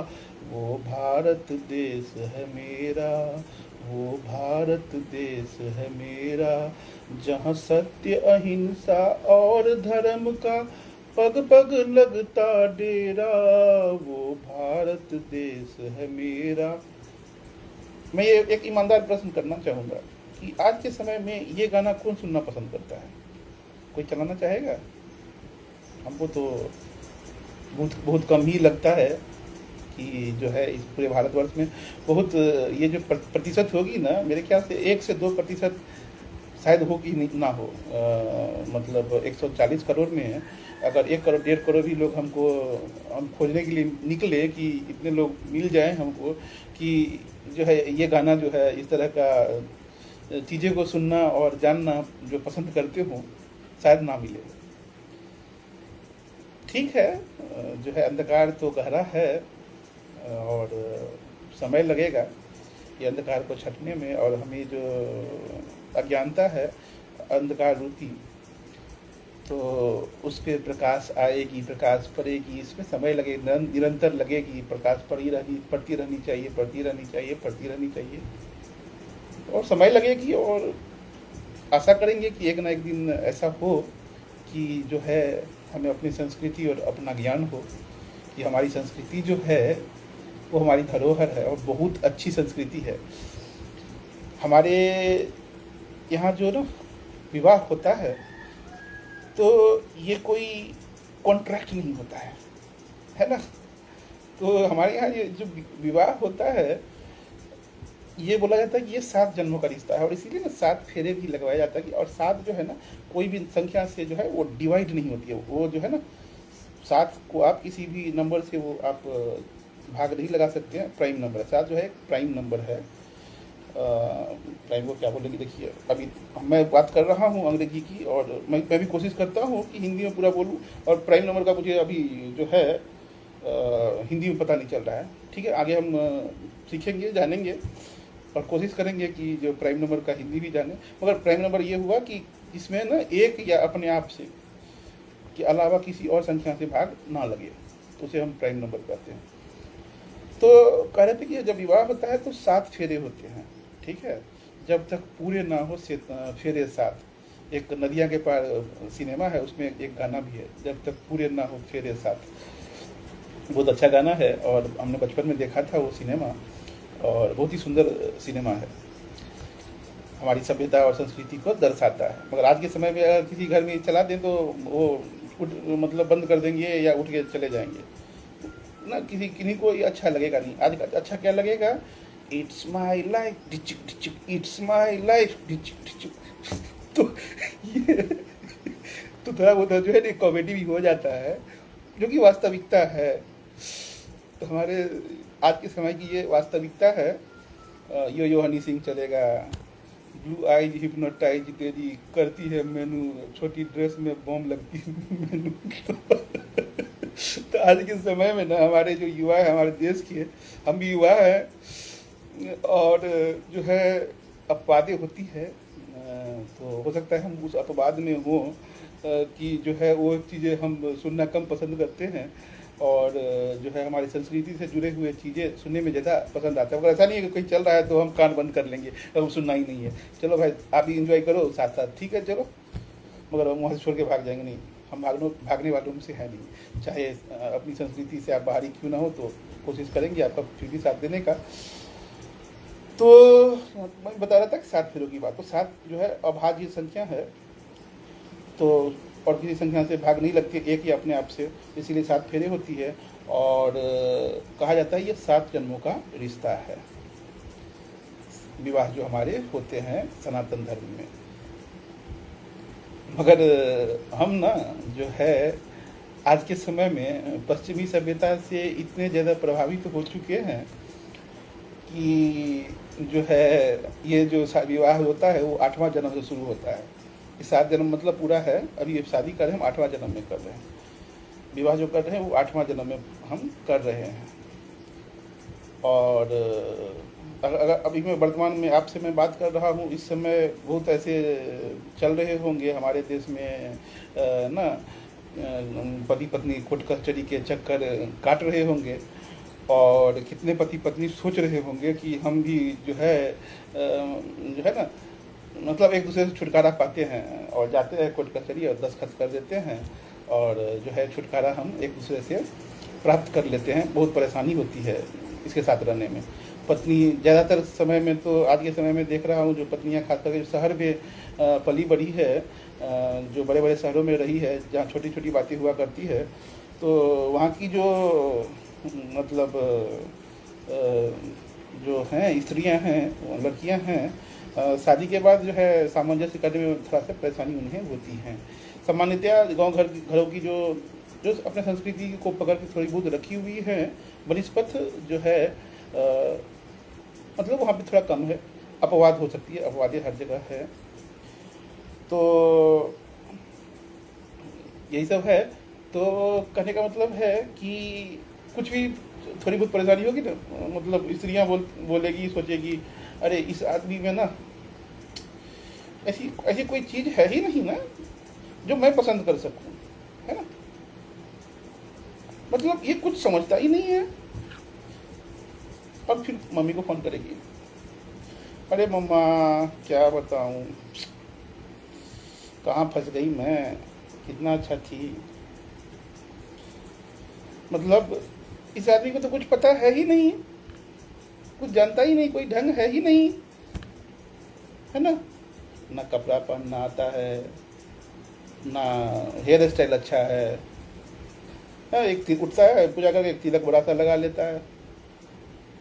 वो भारत देश है मेरा, वो भारत देश है मेरा, जहाँ सत्य अहिंसा और धर्म का पग पग लगता डेरा, वो भारत देश है मेरा। मैं ये एक ईमानदार प्रश्न करना चाहूँगा कि आज के समय में ये गाना कौन सुनना पसंद करता है? कोई चलाना चाहेगा? हमको तो बहुत कम ही लगता है कि जो है इस पूरे भारतवर्ष में बहुत ये जो प्रतिशत होगी ना, मेरे ख्याल से 1 से 2% शायद हो कि नहीं ना हो। मतलब 140 करोड़ में अगर 1 करोड़ 1.5 करोड़ भी लोग हम खोजने के लिए निकले कि इतने लोग मिल जाएं हमको कि जो है ये गाना जो है इस तरह का चीज़ें को सुनना और जानना जो पसंद करते हो, शायद ना मिले। ठीक है, जो है अंधकार तो गहरा है और समय लगेगा ये अंधकार को छटने में, और हमें जो अज्ञानता है अंधकार रूपी, तो उस पर प्रकाश आएगी, प्रकाश पड़ेगी, इसमें समय लगे, निरंतर लगेगी, प्रकाश पड़ती रहनी चाहिए, और समय लगेगी। और आशा करेंगे कि एक ना एक दिन ऐसा हो कि जो है हमें अपनी संस्कृति और अपना ज्ञान हो कि हमारी संस्कृति जो है वो हमारी धरोहर है और बहुत अच्छी संस्कृति है। हमारे यहाँ जो ना विवाह होता है तो ये कोई कॉन्ट्रैक्ट नहीं होता है ना। तो हमारे यहाँ ये जो विवाह होता है ये बोला जाता है कि ये 7 जन्मों का रिश्ता है, और इसीलिए ना 7 फेरे भी लगवाया जाता है कि, और 7 जो है ना कोई भी संख्या से जो है वो डिवाइड नहीं होती है। वो जो है ना 7 को आप किसी भी नंबर से वो आप भाग नहीं लगा सकते हैं, प्राइम नंबर है 7 जो है, प्राइम नंबर है। प्राइम को क्या बोलेंगे, देखिए अभी मैं बात कर रहा हूँ अंग्रेजी की, और मैं भी कोशिश करता हूँ कि हिंदी में पूरा बोलूँ, और प्राइम नंबर का मुझे अभी जो है हिंदी में पता नहीं चल रहा है। ठीक है, आगे हम सीखेंगे, जानेंगे और कोशिश करेंगे कि जो प्राइम नंबर का हिंदी भी जाने। मगर प्राइम नंबर ये हुआ कि इसमें ना एक या अपने आप से के अलावा किसी और संख्या से भाग ना लगे, तो उसे हम प्राइम नंबर कहते हैं। तो कह रहे थे कि जब विवाह होता है तो 7 फेरे होते हैं। ठीक है। जब तक पूरे ना हो से फेरे साथ, एक नदिया के पार सिनेमा है, उसमें एक गाना भी है, जब तक पूरे ना हो फेरे साथ। बहुत अच्छा गाना है और हमने बचपन में देखा था वो सिनेमा, और बहुत ही सुंदर सिनेमा है, हमारी सभ्यता और संस्कृति को दर्शाता है। मगर आज के समय में अगर किसी घर में चला दें तो वो उठ मतलब बंद कर देंगे या उठ के चले जाएंगे ना, किन्हीं को ये अच्छा लगेगा नहीं। आज अच्छा क्या लगेगा, इट्स माई लाइफ डिचुक डिचुक, इट्स माई लाइफ डिचुक डिचुक। तो ये तो थोड़ा बहुत जो है ना कॉमेडी भी हो जाता है, जो कि वास्तविकता है। तो हमारे आज के समय की ये वास्तविकता है। यो हनी सिंह चलेगा, ब्लू आइज हिप्नोटाइज तेरी करती है मैनू, छोटी ड्रेस में बॉम्ब लगती है मैनू। तो आज के समय में ना हमारे जो युवा है, हमारे देश के, हम भी युवा हैं, और जो है अपवादें होती है, तो हो सकता है हम उस अपवाद में हो कि जो है वो चीज़ें हम सुनना कम पसंद करते हैं, और जो है हमारी संस्कृति से जुड़े हुए चीज़ें सुनने में ज़्यादा पसंद आता है। मगर ऐसा नहीं है कि कोई चल रहा है तो हम कान बंद कर लेंगे, अब सुनना ही नहीं है, चलो भाई आप भी इंजॉय करो साथ साथ, ठीक है चलो, मगर हम वहाँ से छोड़ के भाग जाएंगे नहीं। हम भागने वालों में से है नहीं, चाहे अपनी संस्कृति से आप बाहरी क्यों ना हो, तो कोशिश करेंगे आपका फिर भी साथ देने का। तो मैं बता रहा था कि 7 फेरों की बात, तो 7 जो है अभाज्य संख्या है, तो और किसी संख्या से भाग नहीं लगती, एक ही अपने आप से, इसीलिए 7 फेरे होती है। और कहा जाता है ये 7 जन्मों का रिश्ता है, विवाह जो हमारे होते हैं सनातन धर्म में। मगर हम ना जो है आज के समय में पश्चिमी सभ्यता से इतने ज़्यादा प्रभावित हो चुके हैं कि जो है ये जो विवाह होता है वो 8वां जन्म से शुरू होता है। 7 जन्म मतलब पूरा है, अभी ये शादी कर रहे हैं हम 8वां जन्म में कर रहे हैं, विवाह जो कर रहे हैं वो 8वां जन्म में हम कर रहे हैं। और अगर अभी मैं वर्तमान में आपसे मैं बात कर रहा हूँ, इस समय बहुत ऐसे चल रहे होंगे हमारे देश में ना, पति पत्नी कोर्ट कचहरी के चक्कर काट रहे होंगे, और कितने पति पत्नी सोच रहे होंगे कि हम भी जो है ना, मतलब एक दूसरे से छुटकारा पाते हैं और जाते हैं कोर्ट कचहरी और दस्तखत कर देते हैं, और जो है छुटकारा हम एक दूसरे से प्राप्त कर लेते हैं। बहुत परेशानी होती है इसके साथ रहने में। पत्नी ज़्यादातर समय में, तो आज के समय में देख रहा हूँ जो पत्नियाँ खास करके जो शहर में पली बड़ी है, जो बड़े बड़े शहरों में रही है जहाँ छोटी छोटी बातें हुआ करती है, तो वहाँ की जो मतलब जो हैं स्त्रियाँ हैं, लड़कियाँ हैं, शादी के बाद जो है सामंजस्य करने में थोड़ा सा परेशानी उन्हें होती है। सामान्यतया घरों की जो अपने संस्कृति को पकड़ के थोड़ी बहुत रखी हुई है बनिस्पत जो है मतलब वहाँ पे थोड़ा कम है, अपवाद हो सकती है, अपवादें हर जगह है। तो यही सब है। तो कहने का मतलब है कि कुछ भी थोड़ी बहुत परेशानी होगी ना, मतलब स्त्रियाँ बोलेगी, सोचेगी अरे इस आदमी में ना ऐसी कोई चीज़ है ही नहीं ना जो मैं पसंद कर सकूं, है ना, मतलब ये कुछ समझता ही नहीं है। और फिर मम्मी को फ़ोन करेगी, अरे मम्मा क्या बताऊं, कहाँ फंस गई मैं, कितना अच्छा थी, मतलब इस आदमी को तो कुछ पता है ही नहीं, कुछ जानता ही नहीं, कोई ढंग है ही नहीं, है ना कपड़ा पहनना आता है, ना हेयर स्टाइल अच्छा है, एक उठता है पूजा करके एक तिलक बड़ा सा लगा लेता है,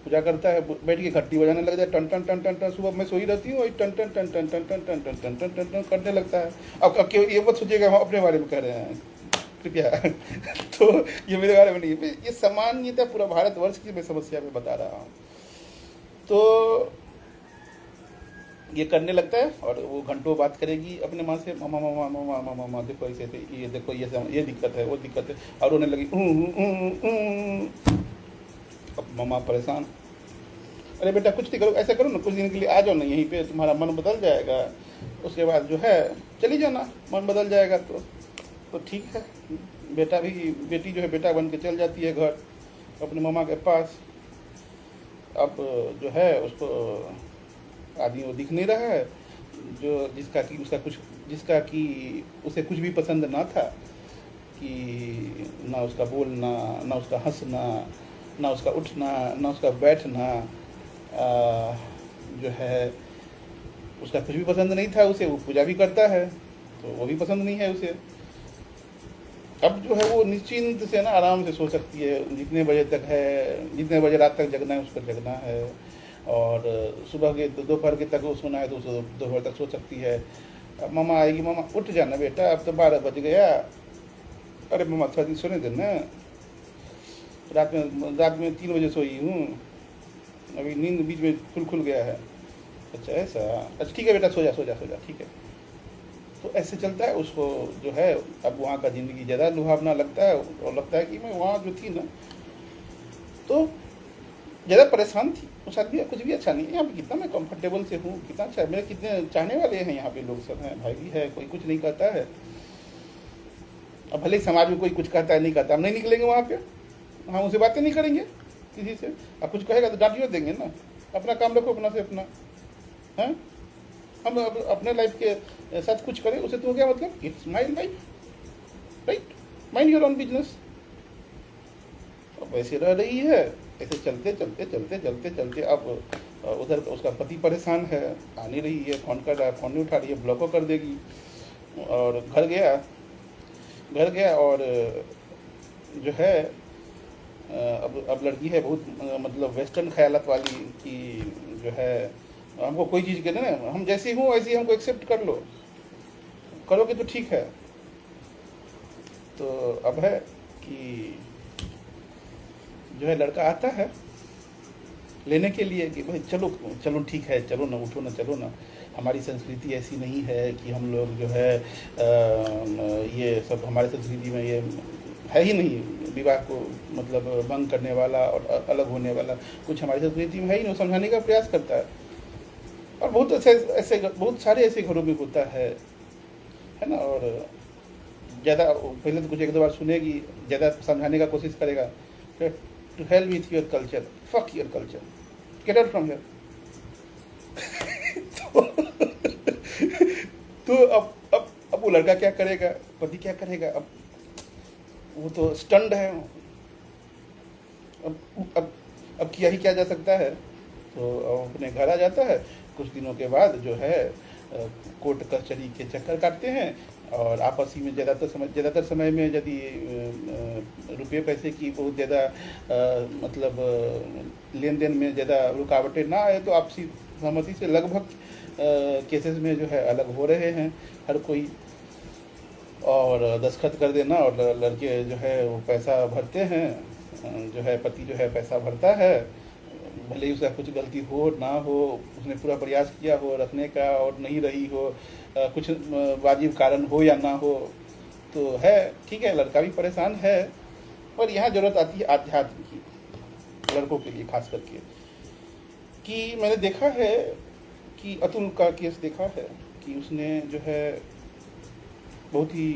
पूजा करता है, बैठ के घंटी बजाने लग जाए, टन टन टन टन टन, सुबह मैं सोई रहती हूँ, टन टन टन टन टन टन टन टन टन टन टन टन करने लगता है। अब क्यों ये मत सोचिएगा हम अपने बारे में कह रहे हैं कृपया। तो ये मेरे बारे में नहीं है, ये सामान्यतः पूरा भारतवर्ष की मैं समस्या में बता रहा हूँ। तो ये करने लगता है और वो घंटों बात करेगी अपने माँ से, मामा मामा मामा मामा मामा देखो ऐसे ये देखो ये दिक्कत है वो दिक्कत है, और रोने लगी। अब मामा परेशान, अरे बेटा कुछ नहीं करो, ऐसा करो ना, कुछ दिन के लिए आ जाओ ना यहीं पे, तुम्हारा मन बदल जाएगा, उसके बाद जो है चली जाना, मन बदल जाएगा तो ठीक है। बेटी जो है बेटा बन के चल जाती है घर अपने मामा के पास। अब जो है उसको आदमी वो दिख नहीं रहा है, जो जिसका कि उसे कुछ भी पसंद ना था, कि ना उसका बोलना, ना उसका हंसना, ना उसका उठना, ना उसका बैठना, जो है उसका कुछ भी पसंद नहीं था उसे। वो पूजा भी करता है तो वो भी पसंद नहीं है उसे। अब जो है वो निश्चिंत से ना आराम से सो सकती है, जितने बजे तक है, जितने बजे रात तक जगना है उस पर जगना है, और सुबह के दोपहर के तक वो सोना है तो उसे दोपहर तक सो सकती है। अब मामा आएगी, मामा उठ जाना बेटा, अब तो 12 बज गया। अरे मामा थोड़ा दिन सोने देना, रात में 3 बजे सोई हूँ, अभी नींद बीच में खुल गया है। अच्छा ऐसा, अच्छा ठीक है बेटा, सो जा ठीक है। तो ऐसे चलता है उसको जो है। अब वहाँ का ज़िंदगी ज़्यादा लुभावना लगता है, और लगता है कि मैं वहाँ जो थी ना तो ज़्यादा परेशान थी, उस आदमी कुछ भी अच्छा नहीं है। यहाँ पे कितना मैं कंफर्टेबल से हूँ, कितना अच्छा, मेरे कितने चाहने वाले हैं यहाँ पे, लोग सब हैं, भाई भी है, कोई कुछ नहीं कहता है। अब भले ही समाज में कोई कुछ कहता है नहीं कहता, हम नहीं निकलेंगे वहाँ पे, हम उनसे बातें नहीं करेंगे किसी से। अब कुछ कहेगा तो डांटियो देंगे ना, अपना काम रखो अपना से अपना है। हम अपने लाइफ के साथ कुछ करें, उसे तो क्या मतलब, it's my life, right, mind your own business. अब ऐसे रह रही है, ऐसे चलते अब उधर उसका पति परेशान है, आ नहीं रही है, फ़ोन कर रहा है, फ़ोन नहीं उठा रही है, ब्लॉक कर देगी। और घर गया और जो है अब लड़की है बहुत मतलब वेस्टर्न ख्यालात वाली, कि जो है हमको कोई चीज़ कहते ना, हम जैसे हूँ वैसे ही हमको एक्सेप्ट कर लो, करोगे तो ठीक है। तो अब है कि जो है लड़का आता है लेने के लिए कि भाई चलो ठीक है, चलो ना, उठो ना, चलो ना। हमारी संस्कृति ऐसी नहीं है कि हम लोग जो है ये सब, हमारे संस्कृति में ये है ही नहीं, विवाह को मतलब भंग करने वाला और अलग होने वाला कुछ हमारी संस्कृति में है ही नहीं। समझाने का प्रयास करता है, और बहुत सारे ऐसे घरों में होता है ना। और ज़्यादा पहले तो कुछ 1-2 बार सुनेगी, ज़्यादा समझाने का कोशिश करेगा, to help with your culture, fuck your culture, get out from here. तो अब वो लड़का क्या करेगा, पति क्या करेगा, अब वो तो स्टंड है। अब किया ही क्या जा सकता है। तो अपने घर आ जाता है। कुछ दिनों के बाद जो है कोर्ट कचहरी के चक्कर काटते हैं, और आपसी में ज़्यादातर समय में यदि रुपये पैसे की बहुत ज़्यादा मतलब लेन देन में ज़्यादा रुकावटें ना आए तो आपसी सहमति से लगभग केसेस में जो है अलग हो रहे हैं हर कोई। और दस्तखत कर देना, और लड़के जो है वो पैसा भरते हैं, जो है पति जो है पैसा भरता है, भले ही उसका कुछ गलती हो ना हो, उसने पूरा प्रयास किया हो रखने का और नहीं रही हो, कुछ वाजिब कारण हो या ना हो, तो है ठीक है, लड़का भी परेशान है। और यहाँ ज़रूरत आती है आध्यात्म की, लड़कों के लिए खास करके। कि मैंने देखा है कि अतुल का केस देखा है कि उसने जो है बहुत ही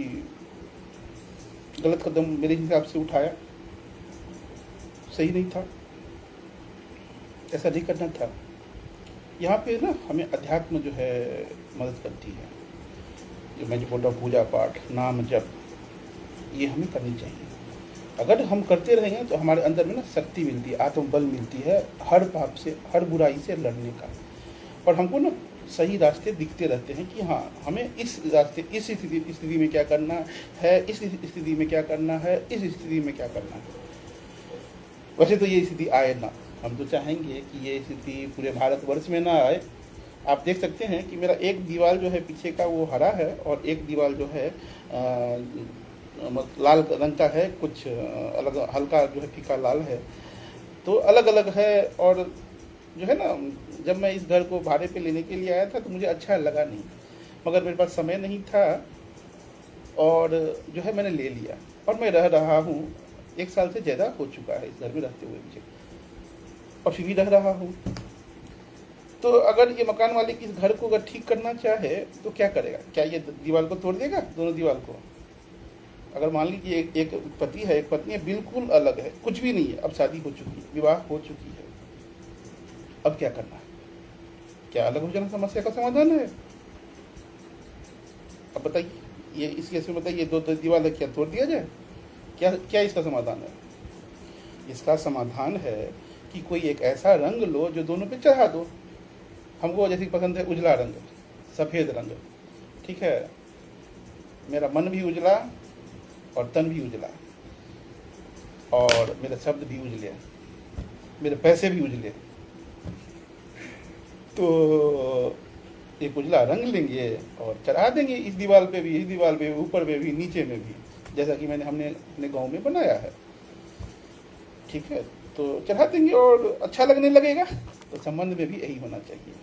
गलत कदम मेरे हिसाब से उठाया, सही नहीं था, ऐसा नहीं करना था। यहाँ पे ना हमें अध्यात्म जो है मदद करती है, जो मैं जो बोल रहा हूँ पूजा पाठ, नाम जप, ये हमें करनी चाहिए। अगर हम करते रहेंगे तो हमारे अंदर में ना शक्ति मिलती है, आत्मबल मिलती है हर पाप से, हर बुराई से लड़ने का। और हमको ना सही रास्ते दिखते रहते हैं कि हाँ हमें इस रास्ते, इस स्थिति में क्या करना है, इस स्थिति में क्या करना है, इस स्थिति में क्या करना है। वैसे तो ये स्थिति आए ना, हम तो चाहेंगे कि ये स्थिति पूरे भारतवर्ष में ना आए। आप देख सकते हैं कि मेरा एक दीवार जो है पीछे का वो हरा है, और एक दीवार जो है लाल रंग का है, कुछ अलग हल्का जो है फीका लाल है, तो अलग अलग है। और जो है ना, जब मैं इस घर को भाड़े पे लेने के लिए आया था तो मुझे अच्छा लगा नहीं, मगर मेरे पास समय नहीं था, और जो है मैंने ले लिया, और मैं रह रहा हूँ। 1 साल से ज़्यादा हो चुका है इस घर में रहते हुए मुझे, और फिर भी रह रहा हूँ। तो अगर ये मकान मालिक इस घर को अगर ठीक करना चाहे तो क्या करेगा? क्या ये दीवार को तोड़ देगा, दोनों दीवार को? अगर मान लीजिए एक पति है, एक पत्नी है, बिल्कुल अलग है, कुछ भी नहीं है, अब शादी हो चुकी है, विवाह हो चुकी है, अब क्या करना है? क्या अलग हो जाना समस्या का समाधान है? अब बताइए, ये इस केस में बताइए, दो दीवार क्या तोड़ दिया जाए? क्या क्या इसका समाधान है? इसका समाधान है कि कोई एक ऐसा रंग लो जो दोनों पे चढ़ा दो। हमको जैसे पसंद है उजला रंग, सफ़ेद रंग, ठीक है, मेरा मन भी उजला और तन भी उजला, और मेरे शब्द भी उजले, मेरे पैसे भी उजले। तो एक उजला रंग लेंगे और चढ़ा देंगे इस दीवार पे भी, इस दीवार पे, ऊपर में भी, नीचे में भी, जैसा कि हमने अपने गांव में बनाया है, ठीक है। तो चढ़ा देंगे और अच्छा लगने लगेगा। तो संबंध में भी यही होना चाहिए।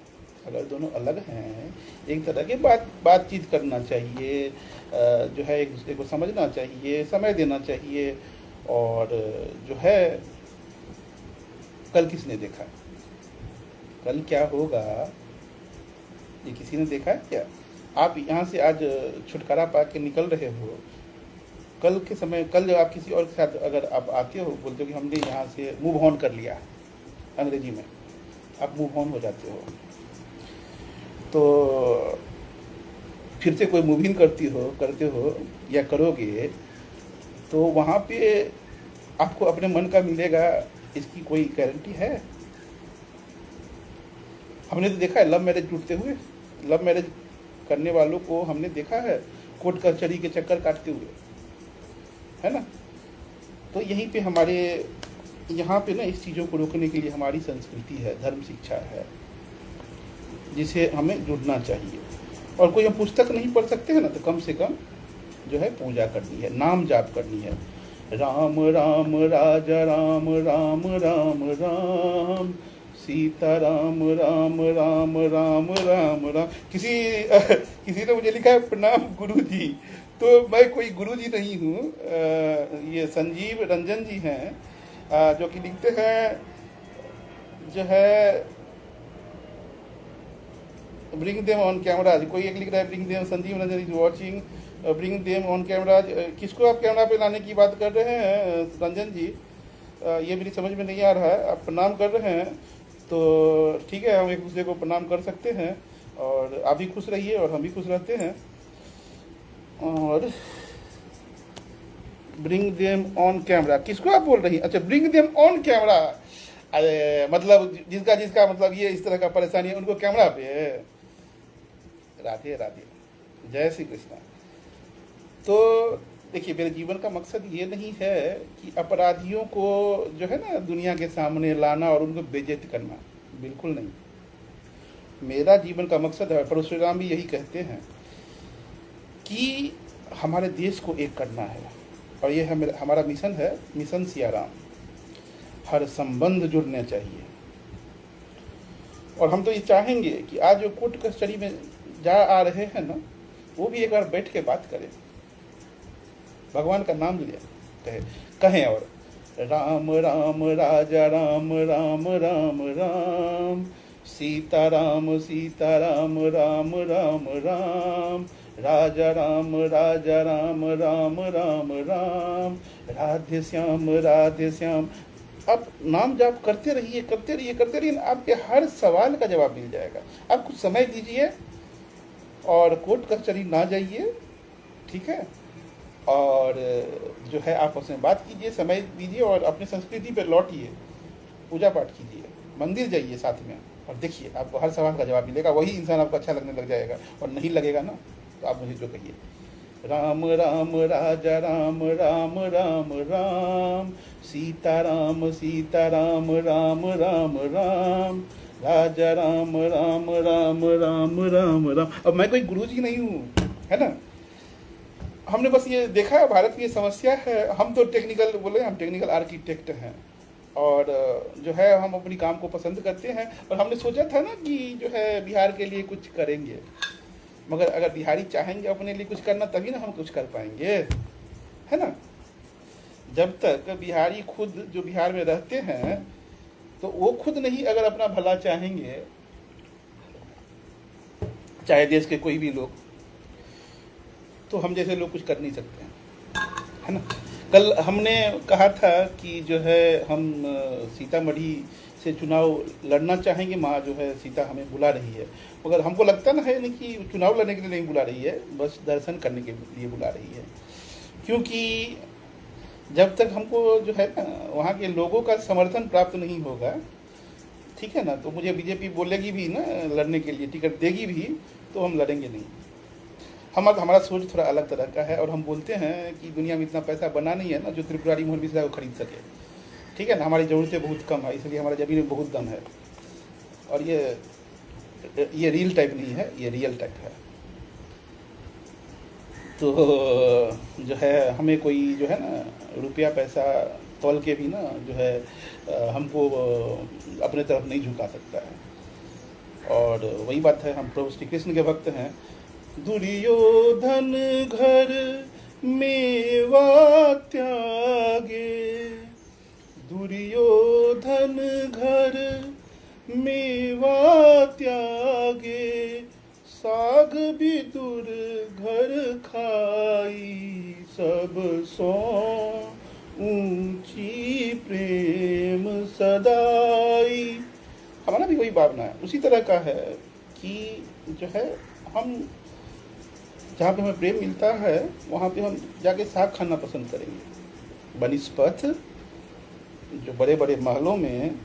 अगर दोनों अलग हैं, एक तरह की बातचीत करना चाहिए, जो है एक दूसरे को समझना चाहिए, समय देना चाहिए। और जो है, कल किसने देखा, कल क्या होगा ये किसी ने देखा है क्या? आप यहाँ से आज छुटकारा पा के निकल रहे हो, कल के समय, कल जब आप किसी और के साथ अगर आप आते हो, बोलते हो कि हमने यहाँ से मूव ऑन कर लिया, अंग्रेजी में आप मूव ऑन हो जाते हो, तो फिर से कोई मूव इन करते हो या करोगे, तो वहाँ पे आपको अपने मन का मिलेगा, इसकी कोई गारंटी है? हमने तो देखा है लव मैरिज टूटते हुए, लव मैरिज करने वालों को हमने देखा है कोर्ट कचहरी के चक्कर काटते हुए, है ना। तो यहीं पे हमारे यहाँ पे ना इस चीज़ों को रोकने के लिए हमारी संस्कृति है, धर्म शिक्षा है, जिसे हमें जुड़ना चाहिए। और कोई हम पुस्तक नहीं पढ़ सकते हैं ना, तो कम से कम जो है पूजा करनी है, नाम जाप करनी है। राम राम राजा राम, राम राम राम सीता राम, राम राम राम राम राम। किसी ने मुझे लिखा है प्रणाम गुरु जी, तो मैं कोई गुरु जी नहीं हूँ। ये संजीव रंजन जी हैं, जो कि लिखते हैं जो है ब्रिंग देम ऑन कैमरा। कोई एक लिख रहा है bring them, Sanjeev Ranjan is watching, bring them on camera. किसको आप कैमरा पे लाने की बात कर रहे हैं रंजन जी? ये मेरी समझ में नहीं आ रहा है। आप प्रणाम कर रहे हैं तो ठीक है, हम एक दूसरे को प्रणाम कर सकते हैं, और आप भी खुश रहिए और हम भी खुश रहते हैं। और ब्रिंग देम ऑन कैमरा, किसको आप बोल रही हैं? अच्छा, ब्रिंग देम ऑन कैमरा, अरे मतलब जिसका मतलब ये इस तरह का परेशानी है, उनको कैमरा पे। राधे राधे, जय श्री कृष्णा। तो देखिए, मेरे जीवन का मकसद ये नहीं है कि अपराधियों को जो है ना दुनिया के सामने लाना और उनको बेइज्जत करना, बिल्कुल नहीं। मेरा जीवन का मकसद है, परशुराम राम भी यही कहते हैं कि हमारे देश को एक करना है, और ये है हमारा मिशन है, मिशन सियाराम। हर संबंध जुड़ने चाहिए। और हम तो ये चाहेंगे कि आज जो कोर्ट कचहरी में जा आ रहे हैं ना, वो भी एक बार बैठ के बात करें, भगवान का नाम लिया कहें, और राम राम राजा राम, राम राम राम सीता राम, सीता राम, राम राम राम राजा राम, राजा राम, राम राम राम राधे श्याम, राधे श्याम। आप नाम जाप करते रहिए, करते रहिए, करते रहिए, आपके हर सवाल का जवाब मिल जाएगा। आप कुछ समय दीजिए और कोर्ट कचहरी ना जाइए, ठीक है। और जो है आप उसमें बात कीजिए, समय दीजिए, और अपनी संस्कृति पर लौटिए, पूजा पाठ कीजिए, मंदिर जाइए साथ में, और देखिए आपको हर सवाल का जवाब मिलेगा। वही इंसान आपको अच्छा लगने लग जाएगा। और नहीं लगेगा ना, तो आप मुझे जो कहिए, राम राम राजा राम, राम राम राम सीता राम, सीता राम, राम राम राम राजा राम, राम राम राम, राम राम। अब मैं कोई गुरुजी नहीं हूँ, है ना। हमने बस ये देखा है, भारत की ये समस्या है। हम तो टेक्निकल बोले, हम टेक्निकल आर्किटेक्ट हैं, और जो है हम अपनी काम को पसंद करते हैं। और हमने सोचा था ना कि जो है बिहार के लिए कुछ करेंगे, मगर अगर बिहारी चाहेंगे अपने लिए कुछ करना, तभी ना हम कुछ कर पाएंगे, है ना। जब तक बिहारी खुद जो बिहार में रहते हैं, तो वो खुद नहीं अगर अपना भला चाहेंगे, चाहे देश के कोई भी लोग, तो हम जैसे लोग कुछ कर नहीं सकते हैं, है ना। कल हमने कहा था कि जो है हम सीतामढ़ी से चुनाव लड़ना चाहेंगे, माँ जो है सीता हमें बुला रही है। मगर हमको लगता ना है नहीं कि चुनाव लड़ने के लिए नहीं बुला रही है, बस दर्शन करने के लिए बुला रही है। क्योंकि जब तक हमको जो है ना वहाँ के लोगों का समर्थन प्राप्त नहीं होगा, ठीक है ना, तो मुझे बीजेपी बोलेगी भी ना लड़ने के लिए, टिकट देगी भी, तो हम लड़ेंगे नहीं। हमारा सोच थोड़ा अलग तरह का है, और हम बोलते हैं कि दुनिया में इतना पैसा बना नहीं है ना जो त्रिपुरारी मोहन मिश्रा को खरीद सके, ठीक है ना। हमारी ज़रूरतें बहुत कम है, इसलिए हमारा ज़मीन में बहुत दम है। और ये रियल टाइप नहीं है, ये रियल टाइप है। तो जो है हमें कोई जो है ना रुपया पैसा तौल के भी ना जो है हमको अपने तरफ नहीं झुका सकता है। और वही बात है, हम प्रभु श्री कृष्ण के भक्त हैं। दुर्योधन घर मेवा त्यागे, दुर्योधन घर मेवा त्यागे, साग विदुर घर खाई, सब सो ऊंची प्रेम सदाई। हमारा भी वही भावना है, उसी तरह का है कि जो है हम जहाँ पे हमें प्रेम मिलता है वहाँ पे हम जाके साग खाना पसंद करेंगे। बनिस्पत जो बड़े बड़े महलों में,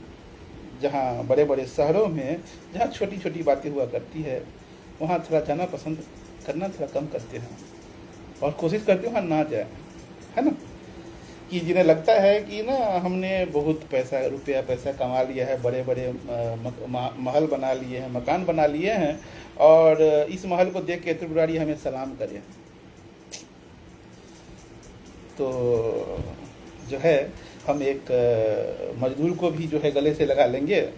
जहाँ बड़े बड़े शहरों में जहाँ छोटी छोटी बातें हुआ करती है, वहाँ थोड़ा जाना पसंद करना थोड़ा कम करते हैं, और कोशिश करते हैं वहाँ ना जाए, है ना। कि जिन्हें लगता है कि ना हमने बहुत रुपया पैसा कमा लिया है, बड़े बड़े महल बना लिए हैं, मकान बना लिए हैं, और इस महल को देख के त्रिपुरारी हमें सलाम करे, तो जो है हम एक मजदूर को भी जो है गले से लगा लेंगे,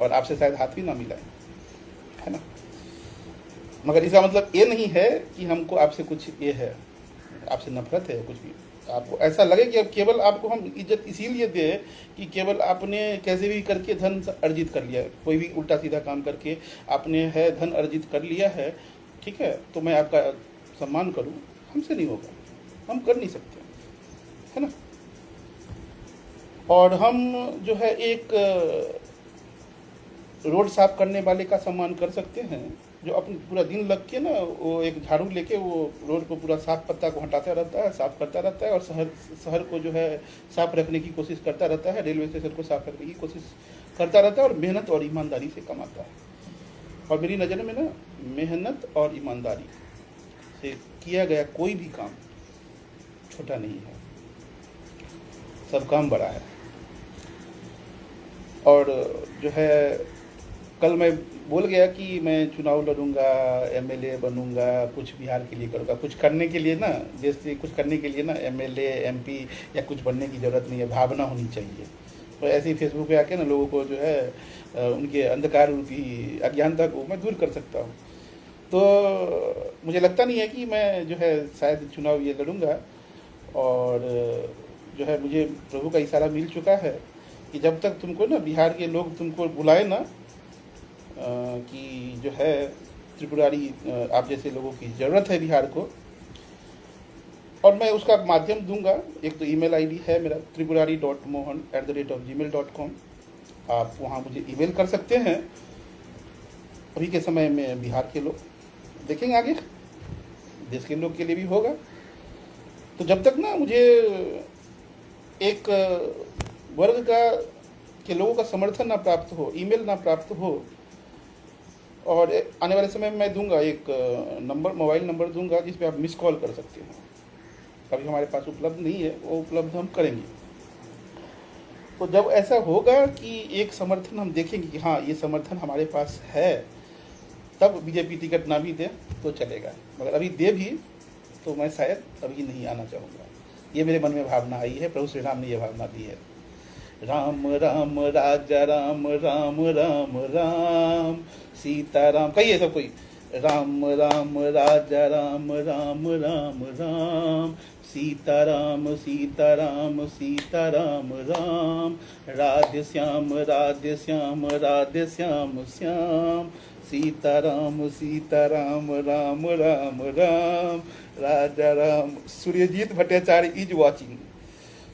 और आपसे शायद हाथ भी ना मिलाए, है ना। मगर इसका मतलब ये नहीं है कि हमको आपसे कुछ ये है, आपसे नफरत है, कुछ भी। आपको ऐसा लगे कि अब केवल आपको हम इज्जत इसीलिए दें कि केवल आपने कैसे भी करके धन अर्जित कर लिया, कोई भी उल्टा सीधा काम करके आपने है धन अर्जित कर लिया है, ठीक है, तो मैं आपका सम्मान करूं, हमसे नहीं होगा, हम कर नहीं सकते, है ना। और हम जो है एक रोड साफ करने वाले का सम्मान कर सकते हैं, जो अपने पूरा दिन लग के ना वो एक झाड़ू लेके वो रोड को पूरा साफ पत्ता को हटाता रहता है, साफ करता रहता है, और शहर को जो है साफ रखने की कोशिश करता रहता है, रेलवे स्टेशन को साफ रखने की कोशिश करता रहता है, और मेहनत और ईमानदारी से कमाता है। और मेरी नज़र में ना मेहनत और ईमानदारी से किया गया कोई भी काम छोटा नहीं है, सब काम बड़ा है। और जो है कल मैं बोल गया कि मैं चुनाव लड़ूंगा, एमएलए बनूंगा, कुछ बिहार के लिए करूँगा, कुछ करने के लिए ना, जैसे कुछ करने के लिए ना एमएलए एमपी या कुछ बनने की ज़रूरत नहीं है, भावना होनी चाहिए। तो ऐसे ही फेसबुक पे आके ना लोगों को जो है उनके अंधकार रूपी अज्ञानता को मैं दूर कर सकता हूँ। तो मुझे लगता नहीं है कि मैं जो है शायद चुनाव ये लड़ूंगा, और जो है मुझे प्रभु का इशारा मिल चुका है कि जब तक तुमको ना बिहार के लोग तुमको बुलाए ना कि जो है त्रिपुरारी आप जैसे लोगों की ज़रूरत है बिहार को, और मैं उसका माध्यम दूंगा। एक तो ईमेल आईडी है मेरा tripurari.mohan@gmail.com, आप वहाँ मुझे ईमेल कर सकते हैं। अभी के समय में बिहार के लोग देखेंगे, आगे देश के लोग के लिए भी होगा। तो जब तक ना मुझे एक वर्ग के लोगों का समर्थन ना प्राप्त हो, ईमेल ना प्राप्त हो, और आने वाले समय में मैं दूंगा एक मोबाइल नंबर दूंगा जिस पे आप मिस कॉल कर सकते हैं। अभी हमारे पास उपलब्ध नहीं है, वो उपलब्ध हम करेंगे। तो जब ऐसा होगा कि एक समर्थन हम देखेंगे कि हाँ ये समर्थन हमारे पास है, तब बीजेपी टिकट ना भी दे तो चलेगा, मगर अभी दे भी तो मैं शायद अभी नहीं आना चाहूँगा। ये मेरे मन में भावना आई है, प्रभु श्री राम ने ये भावना दी है। राम राम राजा राम, राम राम राम सीता राम, कहिए सब कोई, राम राम राजा राम, राम राम राम सीता राम, सीता राम, सीता राम राम, राधे श्याम, राधे श्याम, राधे श्याम श्याम, सीता राम, सीता राम, राम राम राम, राजा राम। Suryajit Bhattacharya is watching.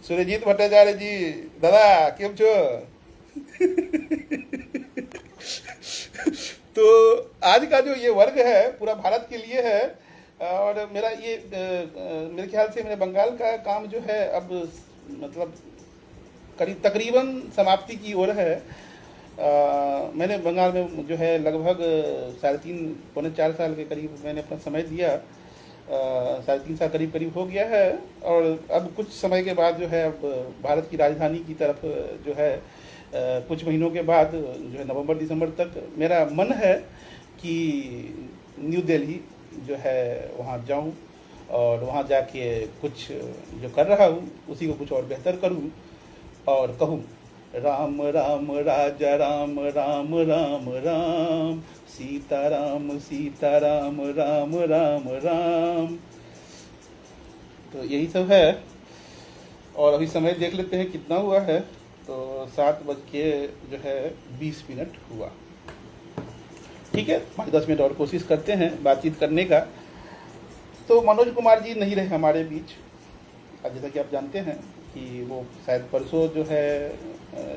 सूर्यजीत भट्टाचार्य जी, दादा केम छो? तो आज का जो ये वर्ग है पूरा भारत के लिए है। और मेरा ये मेरे ख्याल से मेरे बंगाल का काम जो है अब मतलब करीब तकरीबन समाप्ति की ओर है। मैंने बंगाल में जो है लगभग 3.5 पौने 4 साल के करीब मैंने अपना समय दिया। 3.5 साल करीब करीब हो गया है। और अब कुछ समय के बाद जो है अब भारत की राजधानी की तरफ जो है कुछ महीनों के बाद जो है नवंबर दिसंबर तक मेरा मन है कि न्यू दिल्ली जो है वहाँ जाऊँ और वहाँ जाके कुछ जो कर रहा हूँ उसी को कुछ और बेहतर करूँ और कहूँ राम राम राजा राम राम राम राम सीता राम राम राम राम। तो यही सब है। और अभी समय देख लेते हैं कितना हुआ है। तो 7:20 हुआ। ठीक है, 5-10 मिनट और कोशिश करते हैं बातचीत करने का। तो मनोज कुमार जी नहीं रहे हमारे बीच। अब जैसा कि आप जानते हैं कि वो शायद परसों जो है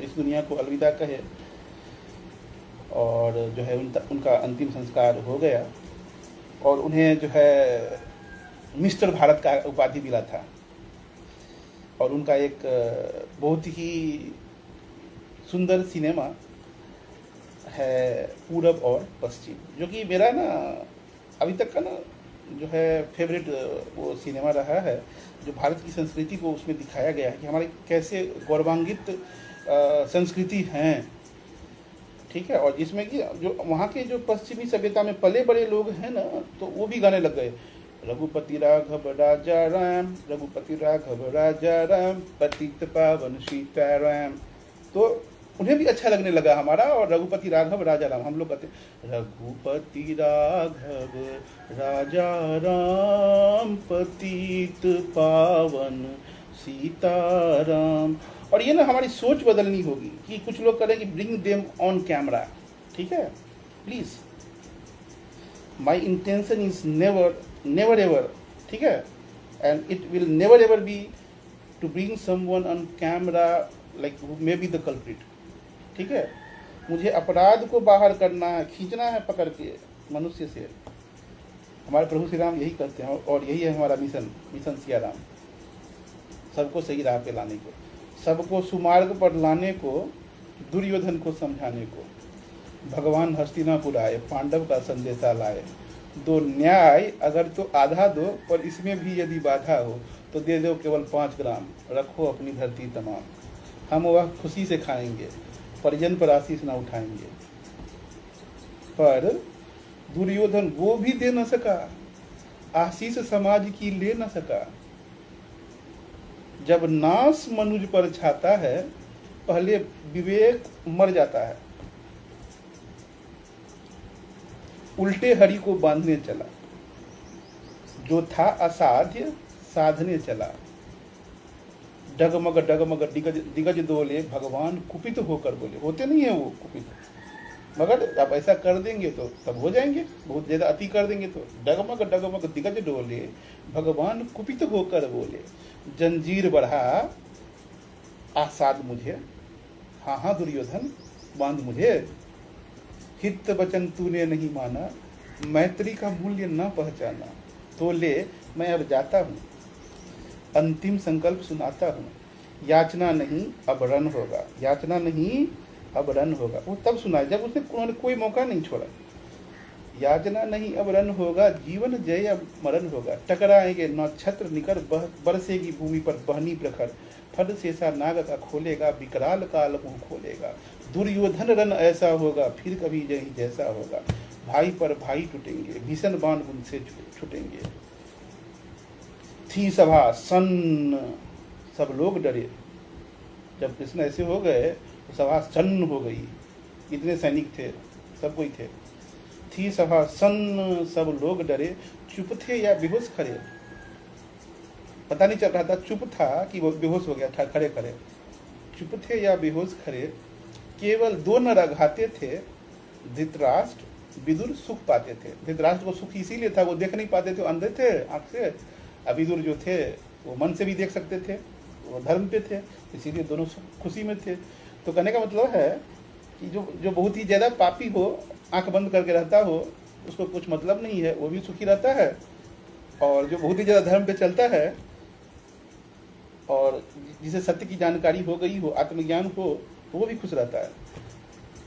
इस दुनिया को अलविदा कहे और जो है उनका अंतिम संस्कार हो गया। और उन्हें जो है मिस्टर भारत का उपाधि मिला था। और उनका एक बहुत ही सुंदर सिनेमा है पूरब और पश्चिम, जो कि मेरा ना अभी तक का ना जो है फेवरेट वो सिनेमा रहा है, जो भारत की संस्कृति को उसमें दिखाया गया है कि हमारे कैसे गौरवान्वित संस्कृति हैं। ठीक है, और जिसमें कि जो वहाँ के जो पश्चिमी सभ्यता में पले बड़े लोग हैं ना, तो वो भी गाने लग गए, रघुपति राघव राजा राम, रघुपति राघव राजा राम, पतित पावन सीताराम। तो उन्हें भी अच्छा लगने लगा हमारा। और रघुपति राघव राजा राम, हम लोग कहते रघुपति राघव राजा राम, पतित पावन सीताराम। और ये ना हमारी सोच बदलनी होगी कि कुछ लोग करें कि ब्रिंग देम ऑन कैमरा। ठीक है, please, my intention is never ever, ठीक है, and it will never ever be to bring someone on camera like who may be the culprit. ठीक है, मुझे अपराध को बाहर करना है, खींचना है पकड़ के मनुष्य से। हमारे प्रभु श्री राम यही करते हैं और यही है हमारा मिशन सिया राम, सबको सही राह पे लाने को, सबको सुमार्ग पर लाने को, दुर्योधन को समझाने को। भगवान हस्तिनापुर आए, पांडव का संदेशा लाए, दो न्याय अगर तो आधा दो, पर इसमें भी यदि बाधा हो तो दे दो केवल 5 ग्राम, रखो अपनी धरती तमाम। हम वह खुशी से खाएंगे, परिजन पर आशीष न उठाएंगे। पर दुर्योधन वो भी दे न सका, आशीष समाज की ले न सका। जब नाश मनुज पर छाता है, पहले विवेक मर जाता है। उल्टे हरि को बांधने चला, जो था असाध्य साधने चला। डगमग डगमग दिगज डोले, भगवान कुपित होकर बोले। होते नहीं है वो कुपित, मगर आप ऐसा कर देंगे तो तब हो जाएंगे, बहुत ज्यादा अति कर देंगे तो। डगमग डगमग दिगज डोले, भगवान कुपित होकर बोले। जंजीर बढ़ा आसाद मुझे, हाँ हाँ दुर्योधन बांध मुझे। हित वचन तूने नहीं माना, मैत्री का मूल्य न पहचाना। तो ले मैं अब जाता हूँ, अंतिम संकल्प सुनाता हूँ। याचना नहीं अब रण होगा, याचना नहीं अब रण होगा। वो तब सुनाया जब उन्होंने कोई मौका नहीं छोड़ा। याचना नहीं अब रण होगा, जीवन जय अब मरण होगा। टकराएंगे नक्षत्र निकर, बरसेगी भूमि पर बहनी प्रखर। फट शेषा नाग का खोलेगा, विकराल काल मुंह खोलेगा। दुर्योधन रन ऐसा होगा, फिर कभी यही जैसा होगा। भाई पर भाई टूटेंगे, भीषण बाण उनसे छूटेंगे। थी सभा सन्न, सब लोग डरे। जब कृष्ण ऐसे हो गए तो सभा सन्न हो गई। इतने सैनिक थे, सब कोई थे। थी सभा सन्न, सब लोग डरे। चुप थे या बेहोश खड़े, पता नहीं चल रहा था। चुप था कि वो बेहोश हो गया था खड़े खड़े। चुप थे या बेहोश खड़े, केवल 2 नर अघाते थे। धृतराष्ट्र विदुर सुख पाते थे। धृतराष्ट्र को सुख इसीलिए था, वो देख नहीं पाते थे, अंधे थे आँख से। विदुर जो थे वो मन से भी देख सकते थे, वो धर्म पे थे, इसीलिए दोनों खुशी में थे। तो कहने का मतलब है कि जो जो बहुत ही ज़्यादा पापी हो, आंख बंद करके रहता हो, उसको कुछ मतलब नहीं है, वो भी सुखी रहता है। और जो बहुत ही ज़्यादा धर्म पे चलता है और जिसे सत्य की जानकारी हो गई हो, आत्मज्ञान हो, वो भी खुश रहता है।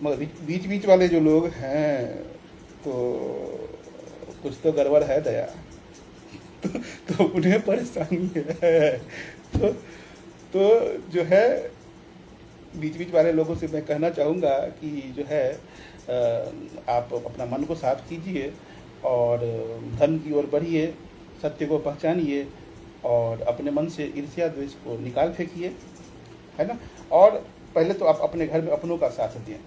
मगर बीच बीच वाले जो लोग हैं, तो कुछ तो गड़बड़ है दया। तो उन्हें परेशानी है। तो तो जो है, बीच बीच वाले लोगों से मैं कहना चाहूँगा कि जो है आप अपना मन को साफ कीजिए और धर्म की ओर बढ़िए, सत्य को पहचानिए और अपने मन से ईर्ष्या द्वेष को निकाल फेंकिए, है ना। और पहले तो आप अपने घर में अपनों का साथ दें।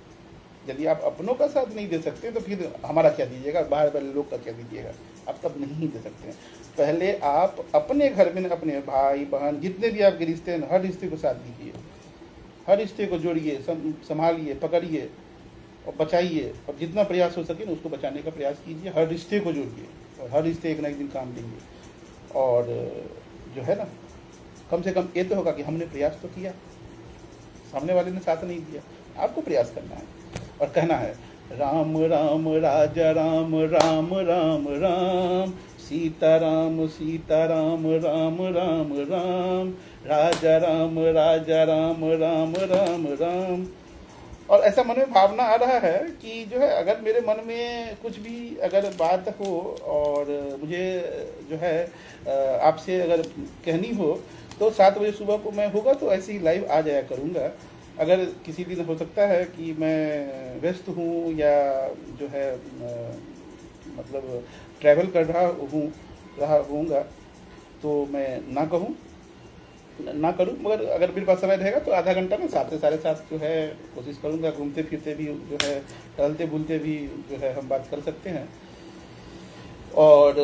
यदि आप अपनों का साथ नहीं दे सकते तो फिर हमारा क्या दीजिएगा, बाहर वाले लोग का क्या दीजिएगा, आप तब नहीं दे सकते हैं। पहले आप अपने घर में अपने भाई बहन जितने भी आपके रिश्ते हैं, हर रिश्ते को साथ दीजिए, हर रिश्ते को जोड़िए, संभालिए, पकड़िए और बचाइए, और जितना प्रयास हो सके ना उसको बचाने का प्रयास कीजिए। हर रिश्ते को जोड़िए और हर रिश्ते एक ना एक दिन काम देंगे। और जो है ना, कम से कम ये तो होगा कि हमने प्रयास तो किया, सामने वाले ने साथ नहीं दिया। आपको प्रयास करना है और कहना है राम राम राजा राम, राम राम राम, सीता राम सीता राम, राम राम राम, राजा राम राजा राम, राम राम राम। और ऐसा मन में भावना आ रहा है कि जो है, अगर मेरे मन में कुछ भी अगर बात हो और मुझे जो है आपसे अगर कहनी हो, तो 7 बजे सुबह को मैं होगा तो ऐसे ही लाइव आ जाया करूँगा। अगर किसी दिन हो सकता है कि मैं व्यस्त हूँ या जो है मतलब ट्रैवल कर रहा होऊंगा, तो मैं ना करूँ, मगर अगर मेरे पास समय रहेगा तो आधा घंटा में 7 से 7:30 जो है कोशिश करूँगा। घूमते फिरते भी जो है, टहलते बुलते भी जो है हम बात कर सकते हैं। और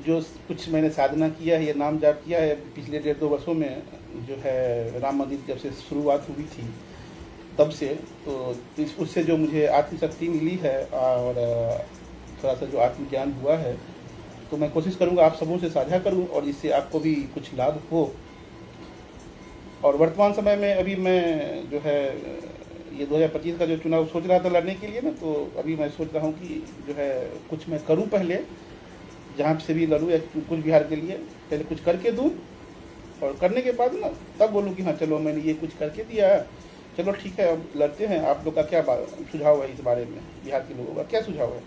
जो कुछ मैंने साधना किया है, ये नाम जाप किया है पिछले 1.5-2 वर्षों में, जो है राम मंदिर जब से शुरुआत हुई थी तब से, तो उससे जो मुझे आत्मशक्ति मिली है और थोड़ा सा जो आत्मज्ञान हुआ है, तो मैं कोशिश करूँगा आप सबों से साझा करूँ और इससे आपको भी कुछ लाभ हो। और वर्तमान समय में अभी मैं जो है ये 2025 का जो चुनाव सोच रहा था लड़ने के लिए ना, तो अभी मैं सोच रहा हूँ कि जो है कुछ मैं करूँ, पहले जहाँ से भी लड़ूँ या कुछ बिहार के लिए पहले कुछ करके दूँ, और करने के बाद ना तब बोलूँ कि हाँ चलो मैंने ये कुछ करके दिया है, चलो ठीक है अब लड़ते हैं। आप लोग का क्या सुझाव है इस बारे में, बिहार के लोगों का क्या सुझाव है?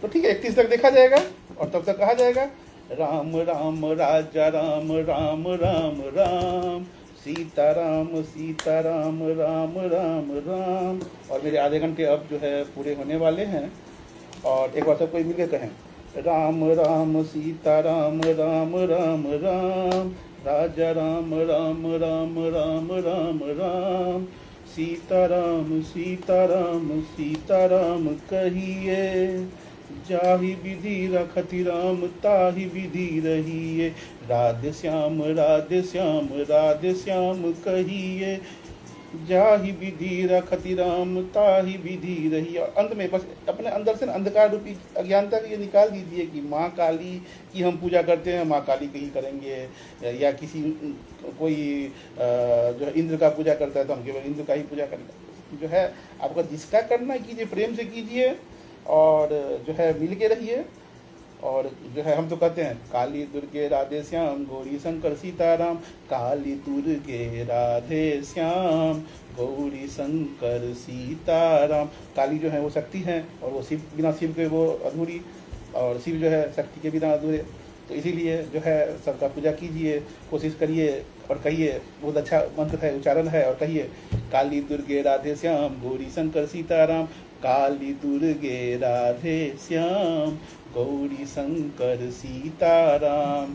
तो ठीक है, 31 तक देखा जाएगा और तब तक कहा जाएगा राम राम राजा राम, राम राम राम, सीता राम सीता राम, राम राम राम। और मेरे आधे घंटे अब जो है पूरे होने वाले हैं, और एक बार सब कोई मिलकर कहें राम राम सीता राम, राम राम राम, राजा राम राम, राम राम राम राम, सीता राम सीता राम, सीता राम कहिए, जाहि विधि रखति राम ताहि विधि रहिए, राधे श्याम राधे श्याम, राधे श्याम कहिए, जाहि विधि रखति राम ताहि विधि रहिए। और अंत में बस अपने अंदर से अंधकार रूपी अज्ञानता को ये निकाल दीजिए कि माँ काली की हम पूजा करते हैं, माँ काली की ही करेंगे, या किसी कोई जो है इंद्र का पूजा करता है तो हम केवल इंद्र का ही पूजा करेंगे। जो है आपका जिसका करना है कीजिए, प्रेम से कीजिए और जो है मिल के रहिए। और जो है हम तो कहते हैं काली दुर्गे राधे श्याम, गौरी शंकर सीताराम, काली दुर्गे राधे श्याम, गौरी शंकर सीताराम। काली जो है वो शक्ति है और वो शिव, बिना शिव के वो अधूरी, और शिव जो है शक्ति के बिना अधूरे। तो इसीलिए जो है सबका पूजा कीजिए, कोशिश करिए और कहिए, बहुत अच्छा मंत्र है, उच्चारण है, और कहिए काली दुर्गे राधे श्याम, गौरी शंकर सीताराम, काली दुर्गे राधे श्याम, गौरी शंकर सीताराम।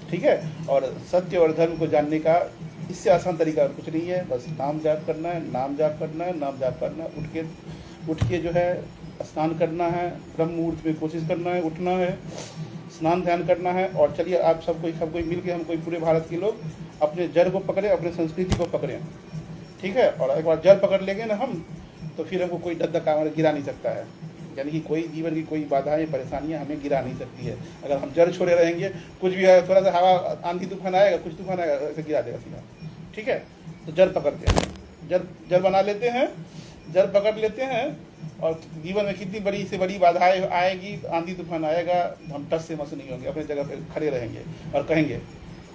ठीक है। और सत्य और धर्म को जानने का इससे आसान तरीका और कुछ नहीं है, बस नाम जाप करना है, नाम जाप करना है, नाम जाप करना है। उठ के जो है स्नान करना है, ब्रह्म मुहूर्त में कोशिश करना है, उठना है, स्नान ध्यान करना है। और चलिए आप सब कोई मिल के, हम कोई पूरे भारत के लोग अपने जड़ को पकड़े, अपने संस्कृति को पकड़ें। ठीक है। और एक बार जड़ पकड़ लेंगे ना हम, तो फिर हमको कोई धक्का गिरा नहीं सकता है। यानी कि कोई जीवन की कोई बाधाएं परेशानियां हमें गिरा नहीं सकती है। अगर हम जड़ छोड़े रहेंगे, कुछ भी है, थोड़ा सा हवा आंधी तूफान आएगा, कुछ तूफान आएगा, ऐसे गिरा देगा सीधा। ठीक है। तो जड़ पकड़ते हैं, जड़ बना लेते हैं, जड़ पकड़ लेते हैं और जीवन में कितनी बड़ी से बड़ी बाधाएं आएगी, आंधी तूफान आएगा, हम टस से मस नहीं होंगे, अपने जगह पे खड़े रहेंगे और कहेंगे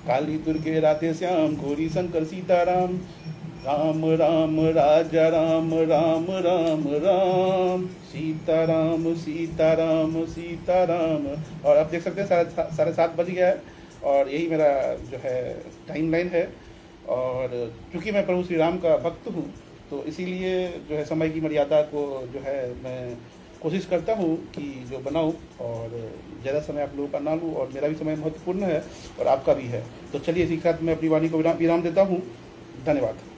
काली दुर्गे राधे श्याम गौरी शंकर सीताराम, राम राम राजा राम राम राम राम, सीताराम सीताराम सीताराम। और आप देख सकते हैं 7:30 बज गया है और यही मेरा जो है टाइमलाइन है। और चूँकि मैं प्रभु श्री राम का भक्त हूँ तो इसीलिए जो है समय की मर्यादा को जो है मैं कोशिश करता हूँ कि जो बनाऊँ और ज़्यादा समय आप लोगों का ना लूँ, और मेरा भी समय महत्वपूर्ण है और आपका भी है। तो चलिए इसी के साथ मैं अपनी वाणी को विराम देता हूँ। धन्यवाद।